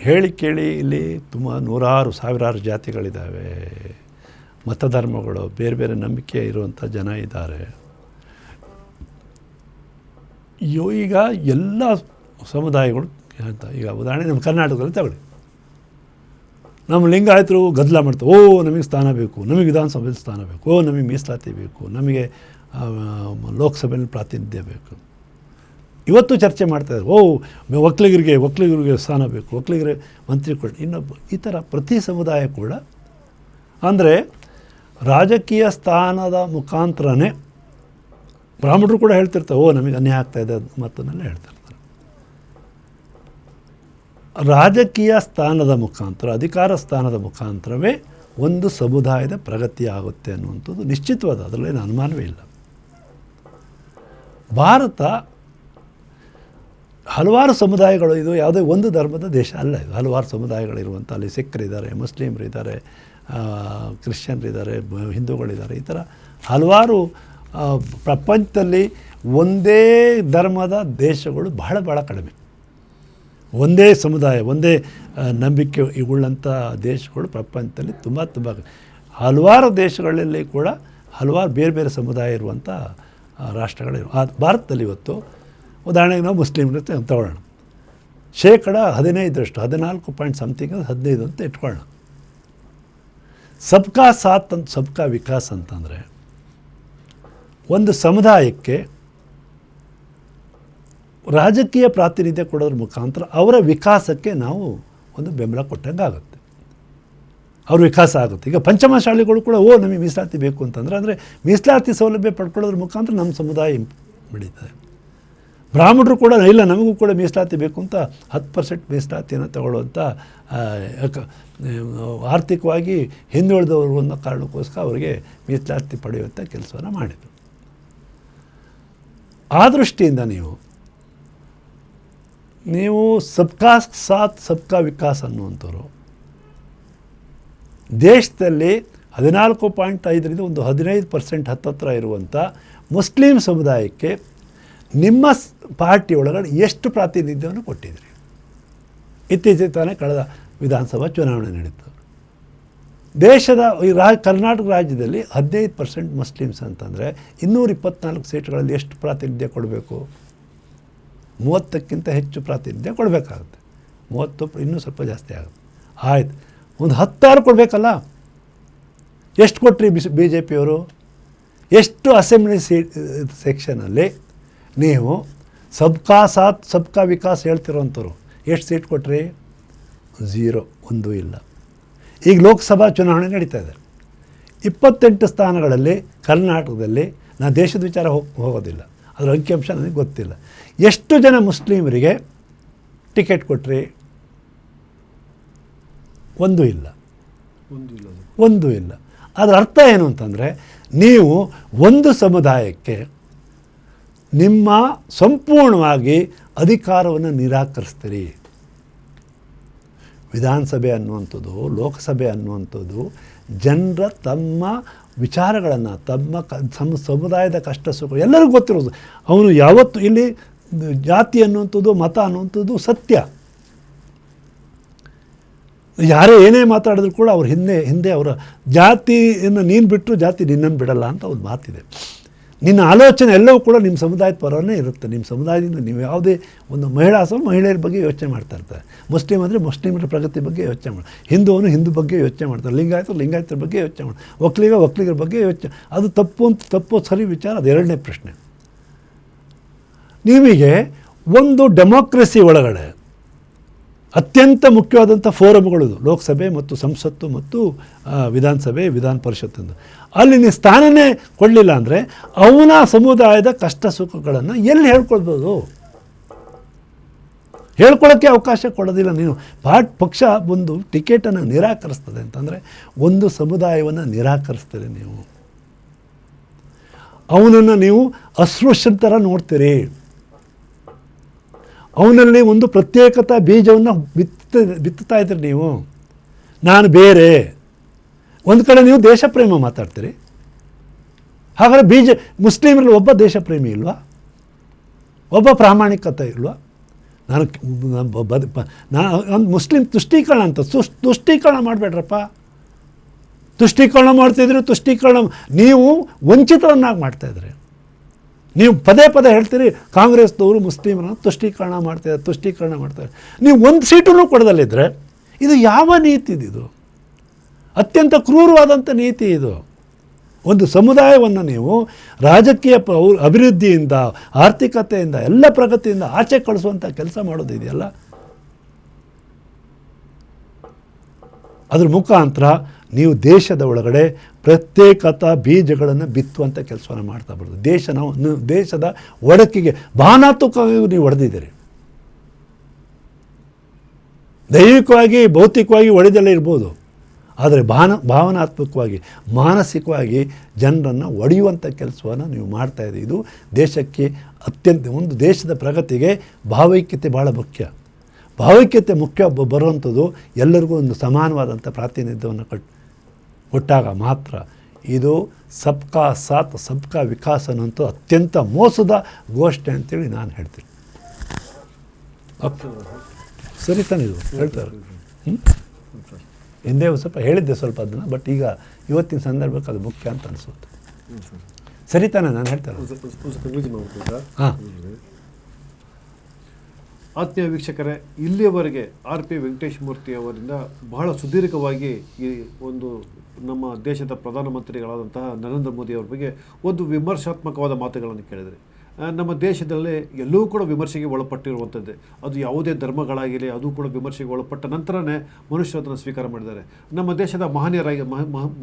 ಹೇಳಿ ಕೇಳಿ ಇಲ್ಲಿ ತುಂಬ ಸಾವಿರಾರು ಜಾತಿಗಳಿದ್ದಾವೆ, ಮತಧರ್ಮಗಳು, ಬೇರೆ ಬೇರೆ ನಂಬಿಕೆ ಇರುವಂಥ ಜನ ಇದ್ದಾರೆ. ಈಗ ಎಲ್ಲ ಸಮುದಾಯಗಳು ಅಂತ, ಈಗ ಉದಾಹರಣೆ ನಮ್ಮ ಕರ್ನಾಟಕದಲ್ಲಿ ತಗೊಳ್ಳಿ, ನಮ್ಮ ಲಿಂಗಾಯತರು ಗದ್ದಲ ಮಾಡ್ತಾರೆ, ನಮಗೆ ಸ್ಥಾನ ಬೇಕು, ನಮಗೆ ವಿಧಾನಸಭೆಯಲ್ಲಿ ಸ್ಥಾನ ಬೇಕು, ನಮಗೆ ಮೀಸಲಾತಿ ಬೇಕು, ನಮಗೆ ಲೋಕಸಭೆಯಲ್ಲಿ ಪ್ರಾತಿನಿಧ್ಯ ಬೇಕು. ಇವತ್ತು ಚರ್ಚೆ ಮಾಡ್ತಾಯಿದ್ದಾರೆ, ಒಕ್ಕಲಿಗರಿಗೆ ಸ್ಥಾನ ಬೇಕು, ಒಕ್ಕಲಿಗರಿಗೆ ಮಂತ್ರಿ ಕೊಡಿ, ಇನ್ನೊಬ್ಬ, ಈ ಥರ ಪ್ರತಿ ಸಮುದಾಯ ಕೂಡ. ಅಂದರೆ ರಾಜಕೀಯ ಸ್ಥಾನದ ಮುಖಾಂತರನೇ ಬ್ರಾಹ್ಮಣರು ಕೂಡ ಹೇಳ್ತಿರ್ತಾರೆ, ನಮಗೆ ಅನ್ಯಾಯ ಆಗ್ತಾಯಿದೆ ಮತ್ತನ್ನೆಲ್ಲ ಹೇಳ್ತಿರ್ತಾರೆ. ರಾಜಕೀಯ ಸ್ಥಾನದ ಮುಖಾಂತರ, ಅಧಿಕಾರ ಸ್ಥಾನದ ಮುಖಾಂತರವೇ ಒಂದು ಸಮುದಾಯದ ಪ್ರಗತಿ ಆಗುತ್ತೆ ಅನ್ನುವಂಥದ್ದು ನಿಶ್ಚಿತವಾದ, ಅದರಲ್ಲೇನು ಅನುಮಾನವೇ ಇಲ್ಲ. ಭಾರತ ಹಲವಾರು ಸಮುದಾಯಗಳು, ಇದು ಯಾವುದೇ ಒಂದು ಧರ್ಮದ ದೇಶ ಅಲ್ಲ, ಇದು ಹಲವಾರು ಸಮುದಾಯಗಳಿರುವಂಥ, ಅಲ್ಲಿ ಸಿಖ್ಖರಿದ್ದಾರೆ, ಮುಸ್ಲಿಮರಿದ್ದಾರೆ, ಕ್ರಿಶ್ಚಿಯನ್ರಿದ್ದಾರೆ, ಹಿಂದೂಗಳಿದ್ದಾರೆ, ಈ ಥರ ಹಲವಾರು ಪ್ರಪಂಚದಲ್ಲಿ ಒಂದೇ ಧರ್ಮದ ದೇಶಗಳು ಬಹಳ ಭಾಳ ಕಡಿಮೆ. ಒಂದೇ ಸಮುದಾಯ, ಒಂದೇ ನಂಬಿಕೆ ಉಳ್ಳಂಥ ದೇಶಗಳು ಪ್ರಪಂಚದಲ್ಲಿ ತುಂಬ ಹಲವಾರು ದೇಶಗಳಲ್ಲಿ ಕೂಡ ಹಲವಾರು ಬೇರೆ ಬೇರೆ ಸಮುದಾಯ ಇರುವಂಥ ರಾಷ್ಟ್ರಗಳಿವೆ. ಭಾರತದಲ್ಲಿ ಇವತ್ತು ಉದಾಹರಣೆಗೆ ನಾವು ಮುಸ್ಲಿಮ್ರ ತಗೊಳ್ಳೋಣ, 15%, 14 ಪಾಯಿಂಟ್ ಸಮಥಿಂಗ್, 15 ಅಂತ ಇಟ್ಕೊಳ್ಳೋಣ. ಸಬ್ಕಾ ಸಾಥ್ ಅಂತ ಸಬ್ಕಾ ವಿಕಾಸ್ ಅಂತಂದರೆ ಒಂದು ಸಮುದಾಯಕ್ಕೆ ರಾಜಕೀಯ ಪ್ರಾತಿನಿಧ್ಯ ಕೊಡೋದ್ರ ಮುಖಾಂತರ ಅವರ ವಿಕಾಸಕ್ಕೆ ನಾವು ಒಂದು ಬೆಂಬಲ ಕೊಟ್ಟಂಗೆ ಆಗುತ್ತೆ, ಅವ್ರ ವಿಕಾಸ ಆಗುತ್ತೆ. ಈಗ ಪಂಚಮಶಾಲಿಗಳು ಕೂಡ ನಮಗೆ ಮೀಸಲಾತಿ ಬೇಕು ಅಂತಂದರೆ, ಅಂದರೆ ಮೀಸಲಾತಿ ಸೌಲಭ್ಯ ಪಡ್ಕೊಳ್ಳೋದ್ರ ಮುಖಾಂತರ ನಮ್ಮ ಸಮುದಾಯ ಬೆಳೀತದೆ. ಬ್ರಾಹ್ಮಣರು ಕೂಡ ಇಲ್ಲ ನಮಗೂ ಕೂಡ ಮೀಸಲಾತಿ ಬೇಕು ಅಂತ 10% ಮೀಸಲಾತಿಯನ್ನು ತಗೊಳ್ಳುವಂಥ ಆರ್ಥಿಕವಾಗಿ ಹಿಂದುಳಿದವರು ಅನ್ನೋ ಕಾರಣಕ್ಕೋಸ್ಕರ ಅವರಿಗೆ ಮೀಸಲಾತಿ ಪಡೆಯುವಂಥ ಕೆಲಸವನ್ನು ಮಾಡಿದರು. ಆ ದೃಷ್ಟಿಯಿಂದ ನೀವು ಸಬ್ಕಾ ಸಾಥ್ ಸಬ್ಕಾ ವಿಕಾಸ್ ಅನ್ನುವಂಥವ್ರು ದೇಶದಲ್ಲಿ 14.5ರಿಂದ ಒಂದು 15% ಹತ್ತತ್ರ ಇರುವಂಥ ಮುಸ್ಲಿಂ ಸಮುದಾಯಕ್ಕೆ ನಿಮ್ಮ ಪಾರ್ಟಿ ಒಳಗಡೆ ಎಷ್ಟು ಪ್ರಾತಿನಿಧ್ಯವನ್ನು ಕೊಟ್ಟಿದ್ರಿ? ಇತ್ತೀಚೆಗೆ ತಾನೇ ಕಳೆದ ವಿಧಾನಸಭಾ ಚುನಾವಣೆ ನಡೀತು. ದೇಶದ ಕರ್ನಾಟಕ ರಾಜ್ಯದಲ್ಲಿ 15% ಮುಸ್ಲಿಮ್ಸ್ ಅಂತಂದರೆ 224 ಸೀಟ್ಗಳಲ್ಲಿ ಎಷ್ಟು ಪ್ರಾತಿನಿಧ್ಯ ಕೊಡಬೇಕು? 30ಕ್ಕಿಂತ ಹೆಚ್ಚು ಪ್ರಾತಿನಿಧ್ಯ ಕೊಡಬೇಕಾಗುತ್ತೆ. 30 ಇನ್ನೂ ಸ್ವಲ್ಪ ಜಾಸ್ತಿ ಆಗುತ್ತೆ. ಆಯ್ತು, ಒಂದು 16 ಕೊಡಬೇಕಲ್ಲ. ಎಷ್ಟು ಕೊಟ್ರಿ ಬಿ ಜೆ ಪಿಯವರು? ಎಷ್ಟು ಅಸೆಂಬ್ಲಿ ಸೆಕ್ಷನಲ್ಲಿ ನೀವು ಸಬ್ಕಾ ಸಾಥ್ ಸಬ್ಕಾ ವಿಕಾಸ್ ಹೇಳ್ತಿರೋಂಥವ್ರು ಎಷ್ಟು ಸೀಟ್ ಕೊಟ್ರಿ? 0, ಒಂದೂ ಇಲ್ಲ. ಈಗ ಲೋಕಸಭಾ ಚುನಾವಣೆ ನಡೀತಾ ಇದೆ. 28 ಸ್ಥಾನಗಳಲ್ಲಿ ಕರ್ನಾಟಕದಲ್ಲಿ, ನಾನು ದೇಶದ ವಿಚಾರ ಹೋಗೋದಿಲ್ಲ, ಅದರ ಅಂಕಿಅಂಶ ನನಗೆ ಗೊತ್ತಿಲ್ಲ. ಎಷ್ಟು ಜನ ಮುಸ್ಲಿಮರಿಗೆ ಟಿಕೆಟ್ ಕೊಟ್ರಿ? ಒಂದೂ ಇಲ್ಲ. ಅದರ ಅರ್ಥ ಏನು ಅಂತಂದರೆ, ನೀವು ಒಂದು ಸಮುದಾಯಕ್ಕೆ ನಿಮ್ಮ ಸಂಪೂರ್ಣವಾಗಿ ಅಧಿಕಾರವನ್ನು ನಿರಾಕರಿಸ್ತೀರಿ. ವಿಧಾನಸಭೆ ಅನ್ನುವಂಥದ್ದು, ಲೋಕಸಭೆ ಅನ್ನುವಂಥದ್ದು ಜನರ ತಮ್ಮ ವಿಚಾರಗಳನ್ನು, ತಮ್ಮ ಸಮುದಾಯದ ಕಷ್ಟ ಸುಖ ಎಲ್ಲರಿಗೂ ಗೊತ್ತಿರೋದು. ಅವನು ಯಾವತ್ತು ಇಲ್ಲಿ ಜಾತಿ ಅನ್ನುವಂಥದ್ದು, ಮತ ಅನ್ನುವಂಥದ್ದು ಸತ್ಯ. ಯಾರೇ ಏನೇ ಮಾತಾಡಿದ್ರು ಕೂಡ ಅವ್ರ ಹಿಂದೆ ಅವರ ಜಾತಿಯನ್ನು ನೀನು ಬಿಟ್ಟರು ಜಾತಿ ನಿನ್ನನ್ನು ಬಿಡಲ್ಲ ಅಂತ ಒಂದು ಮಾತಿದೆ. ನಿನ್ನ ಆಲೋಚನೆ ಎಲ್ಲವೂ ಕೂಡ ನಿಮ್ಮ ಸಮುದಾಯದ ಪರವೇ ಇರುತ್ತೆ. ನಿಮ್ಮ ಸಮುದಾಯದಿಂದ ನೀವು ಯಾವುದೇ ಒಂದು ಮಹಿಳೆಯರ ಬಗ್ಗೆ ಯೋಚನೆ ಮಾಡ್ತಾ ಇರ್ತಾರೆ. ಮುಸ್ಲಿಮ್ ಅಂದರೆ ಮುಸ್ಲಿಮರ ಪ್ರಗತಿ ಬಗ್ಗೆ ಯೋಚನೆ ಮಾಡಿ, ಹಿಂದೂ ಬಗ್ಗೆ ಯೋಚನೆ ಮಾಡ್ತಾರೆ, ಲಿಂಗಾಯತರ ಬಗ್ಗೆ ಯೋಚನೆ ಮಾಡಿ, ಒಕ್ಕಲಿಗರ ಬಗ್ಗೆ ಯೋಚನೆ. ಅದು ತಪ್ಪು ಸರಿ ವಿಚಾರ, ಅದು ಎರಡನೇ ಪ್ರಶ್ನೆ. ನಿಮಗೆ ಒಂದು ಡೆಮೋಕ್ರಸಿ ಒಳಗಡೆ ಅತ್ಯಂತ ಮುಖ್ಯವಾದಂಥ ಫೋರಮ್ಗಳು ಲೋಕಸಭೆ ಮತ್ತು ಸಂಸತ್ತು ಮತ್ತು ವಿಧಾನಸಭೆ, ವಿಧಾನ ಪರಿಷತ್ತು. ಅಲ್ಲಿ ನೀವು ಸ್ಥಾನನೇ ಕೊಡಲಿಲ್ಲ ಅಂದರೆ ಅವನ ಸಮುದಾಯದ ಕಷ್ಟ ಸುಖಗಳನ್ನು ಎಲ್ಲಿ ಹೇಳ್ಕೊಳ್ಬೋದು? ಹೇಳ್ಕೊಳ್ಳೋಕ್ಕೆ ಅವಕಾಶ ಕೊಡೋದಿಲ್ಲ. ನೀನು ಪಕ್ಷ ಒಂದು ಟಿಕೆಟನ್ನು ನಿರಾಕರಿಸ್ತದೆ ಅಂತಂದರೆ ಒಂದು ಸಮುದಾಯವನ್ನು ನಿರಾಕರಿಸ್ತೀರಿ ನೀವು. ಅವನನ್ನು ನೀವು ಅಸ್ಪೃಶ್ಯನ ಥರ ನೋಡ್ತೀರಿ. ಅವನಲ್ಲಿ ಒಂದು ಪ್ರತ್ಯೇಕತಾ ಬೀಜವನ್ನು ಬಿತ್ತುತ್ತಾ ಇದ್ದೀರಿ ನೀವು. ನಾನು ಬೇರೆ. ಒಂದು ಕಡೆ ನೀವು ದೇಶ ಪ್ರೇಮ ಮಾತಾಡ್ತೀರಿ, ಹಾಗಾದರೆ ಮುಸ್ಲಿಮರಲ್ಲಿ ಒಬ್ಬ ದೇಶ ಪ್ರೇಮಿ ಇಲ್ವಾ? ಒಬ್ಬ ಪ್ರಾಮಾಣಿಕತೆ ಇಲ್ವಾ? ನಾನು ಮುಸ್ಲಿಂ ತುಷ್ಟೀಕರಣ ಅಂತ ತುಷ್ಟೀಕರಣ ಮಾಡಬೇಡ್ರಪ್ಪ. ತುಷ್ಟೀಕರಣ ಮಾಡ್ತಿದ್ರಿ, ನೀವು ವಂಚಿತರನ್ನಾಗಿ ಮಾಡ್ತಾಯಿದ್ರಿ. ನೀವು ಪದೇ ಹೇಳ್ತೀರಿ ಕಾಂಗ್ರೆಸ್ದವರು ಮುಸ್ಲಿಮರನ್ನು ತುಷ್ಟೀಕರಣ ಮಾಡ್ತಾರೆ. ನೀವು ಒಂದು ಸೀಟನ್ನು ಕೊಡದಲ್ಲಿದ್ದರೆ ಇದು ಯಾವ ನೀತಿ? ಇದು ಅತ್ಯಂತ ಕ್ರೂರವಾದಂಥ ನೀತಿ. ಇದು ಒಂದು ಸಮುದಾಯವನ್ನು ನೀವು ರಾಜಕೀಯ ಅಭಿವೃದ್ಧಿಯಿಂದ, ಆರ್ಥಿಕತೆಯಿಂದ, ಎಲ್ಲ ಪ್ರಗತಿಯಿಂದ ಆಚೆ ಕಳಿಸುವಂಥ ಕೆಲಸ ಮಾಡೋದಿದೆಯಲ್ಲ, ಅದ್ರ ಮುಖಾಂತರ ನೀವು ದೇಶದ ಒಳಗಡೆ ಪ್ರತ್ಯೇಕತಾ ಬೀಜಗಳನ್ನು ಬಿತ್ತುವಂಥ ಕೆಲಸವನ್ನು ಮಾಡ್ತಾ ಬರೋದು. ದೇಶದ ಒಡಕಿಗೆ ಭಾವನಾತ್ಮಕವಾಗಿ ನೀವು ಹೊಡೆದಿದ್ದೀರಿ. ದೈಹಿಕವಾಗಿ, ಭೌತಿಕವಾಗಿ ಹೊಡೆದಲ್ಲೇ ಇರ್ಬೋದು, ಆದರೆ ಭಾವನಾತ್ಮಕವಾಗಿ, ಮಾನಸಿಕವಾಗಿ ಜನರನ್ನು ಒಡೆಯುವಂಥ ಕೆಲಸವನ್ನು ನೀವು ಮಾಡ್ತಾಯಿದ್ದೀರಿ. ಇದು ದೇಶಕ್ಕೆ ಒಂದು ದೇಶದ ಪ್ರಗತಿಗೆ ಭಾವೈಕ್ಯತೆ ಭಾಳ ಮುಖ್ಯ. ಭಾವೈಕ್ಯತೆ ಮುಖ್ಯ ಬರುವಂಥದ್ದು ಎಲ್ಲರಿಗೂ ಒಂದು ಸಮಾನವಾದಂಥ ಪ್ರಾತಿನಿಧ್ಯವನ್ನು ಕೊಟ್ಟಾಗ ಮಾತ್ರ. ಇದು ಸಬ್ಕಾ ಸಾಥ್ ಸಬ್ಕಾ ವಿಕಾಸ್ ಅನ್ನೋಂಥ ಅತ್ಯಂತ ಮೋಸದ ಘೋಷಣೆ ಅಂತೇಳಿ ನಾನು ಹೇಳ್ತೀನಿ. ಸರಿ ತಾನೆ ಇದು ಹೇಳ್ತಾರೆ. ಹಿಂದೆ ಸ್ವಲ್ಪ ಹೇಳಿದ್ದೆ ಅದನ್ನು, ಬಟ್ ಈಗ ಇವತ್ತಿನ ಸಂದರ್ಭಕ್ಕೆ ಅದು ಮುಖ್ಯ ಅಂತ ಅನಿಸುತ್ತೆ. ಸರಿ ತಾನೆ ನಾನು ಹೇಳ್ತಾರೆ. ಹಾಂ, ಆತ್ಮೀಯ ವೀಕ್ಷಕರೇ, ಇಲ್ಲಿಯವರೆಗೆ RP ವೆಂಕಟೇಶ್ ಮೂರ್ತಿ ಅವರಿಂದ ಬಹಳ ಸುದೀರ್ಘವಾಗಿ ಈ ಒಂದು ನಮ್ಮ ದೇಶದ ಪ್ರಧಾನಮಂತ್ರಿಗಳಾದಂತಹ ನರೇಂದ್ರ ಮೋದಿ ಅವರ ಬಗ್ಗೆ ಒಂದು ವಿಮರ್ಶಾತ್ಮಕವಾದ ಮಾತುಗಳನ್ನು ಕೇಳಿದರೆ, ನಮ್ಮ ದೇಶದಲ್ಲಿ ಎಲ್ಲವೂ ಕೂಡ ವಿಮರ್ಶೆಗೆ ಒಳಪಟ್ಟಿರುವಂಥದ್ದೇ. ಅದು ಯಾವುದೇ ಧರ್ಮಗಳಾಗಿರಲಿ, ಅದು ಕೂಡ ವಿಮರ್ಶೆಗೆ ಒಳಪಟ್ಟ ನಂತರನೇ ಮನುಷ್ಯರು ಅದನ್ನು ಸ್ವೀಕಾರ ಮಾಡಿದ್ದಾರೆ. ನಮ್ಮ ದೇಶದ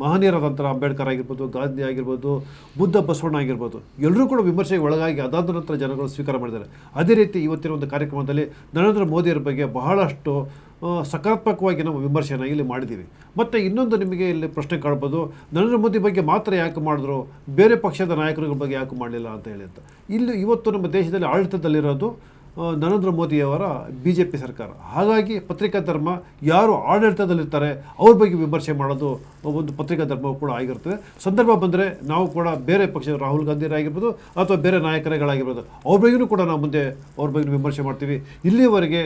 ಮಹನೀಯರಾದಂಥ ಅಂಬೇಡ್ಕರ್ ಆಗಿರ್ಬೋದು, ಗಾಂಧಿ ಆಗಿರ್ಬೋದು, ಬುದ್ಧ ಬಸವಣ್ಣ ಆಗಿರ್ಬೋದು, ಎಲ್ಲರೂ ಕೂಡ ವಿಮರ್ಶೆಗೆ ಒಳಗಾಗಿ ಅದಾದ ನಂತರ ಜನಗಳು ಸ್ವೀಕಾರ ಮಾಡಿದ್ದಾರೆ. ಅದೇ ರೀತಿ ಇವತ್ತಿನ ಒಂದು ಕಾರ್ಯಕ್ರಮದಲ್ಲಿ ನರೇಂದ್ರ ಮೋದಿಯವರ ಬಗ್ಗೆ ಬಹಳಷ್ಟು ಸಕಾರಾತ್ಮಕವಾಗಿ ನಾವು ವಿಮರ್ಶೆಯನ್ನು ಇಲ್ಲಿ ಮಾಡಿದ್ದೀವಿ. ಮತ್ತು ಇನ್ನೊಂದು ನಿಮಗೆ ಇಲ್ಲಿ ಪ್ರಶ್ನೆ ಕಾಣ್ಬೋದು, ನರೇಂದ್ರ ಮೋದಿ ಬಗ್ಗೆ ಮಾತ್ರ ಯಾಕೆ ಮಾಡಿದ್ರು, ಬೇರೆ ಪಕ್ಷದ ನಾಯಕರುಗಳ ಬಗ್ಗೆ ಯಾಕೆ ಮಾಡಲಿಲ್ಲ ಅಂತ ಹೇಳಿ ಅಂತ. ಇಲ್ಲಿ ಇವತ್ತು ನಮ್ಮ ದೇಶದಲ್ಲಿ ಆಡಳಿತದಲ್ಲಿರೋದು ನರೇಂದ್ರ ಮೋದಿಯವರ BJP ಸರ್ಕಾರ. ಹಾಗಾಗಿ ಪತ್ರಿಕಾ ಧರ್ಮ, ಯಾರು ಆಡಳಿತದಲ್ಲಿರ್ತಾರೆ ಅವ್ರ ಬಗ್ಗೆ ವಿಮರ್ಶೆ ಮಾಡೋದು ಒಂದು ಪತ್ರಿಕಾ ಧರ್ಮವು ಕೂಡ ಆಗಿರ್ತದೆ. ಸಂದರ್ಭ ಬಂದರೆ ನಾವು ಕೂಡ ಬೇರೆ ಪಕ್ಷದ ರಾಹುಲ್ ಗಾಂಧಿಯವರಾಗಿರ್ಬೋದು ಅಥವಾ ಬೇರೆ ನಾಯಕರುಗಳಾಗಿರ್ಬೋದು ಅವ್ರ ಬಗ್ಗೆಯೂ ಕೂಡ ನಾವು ಮುಂದೆ ಅವ್ರ ಬಗ್ಗೆ ವಿಮರ್ಶೆ ಮಾಡ್ತೀವಿ. ಇಲ್ಲಿಯವರೆಗೆ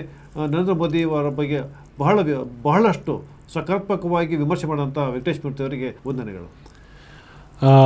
ನರೇಂದ್ರ ಮೋದಿಯವರ ಬಗ್ಗೆ ಬಹಳಷ್ಟು ಸಕಾರಾತ್ಮಕವಾಗಿ ವಿಮರ್ಶೆ ಮಾಡೋಂಥ ವೆಂಕಟೇಶ್ ಮೂರ್ತಿ ಅವರಿಗೆ ವಂದನೆಗಳು.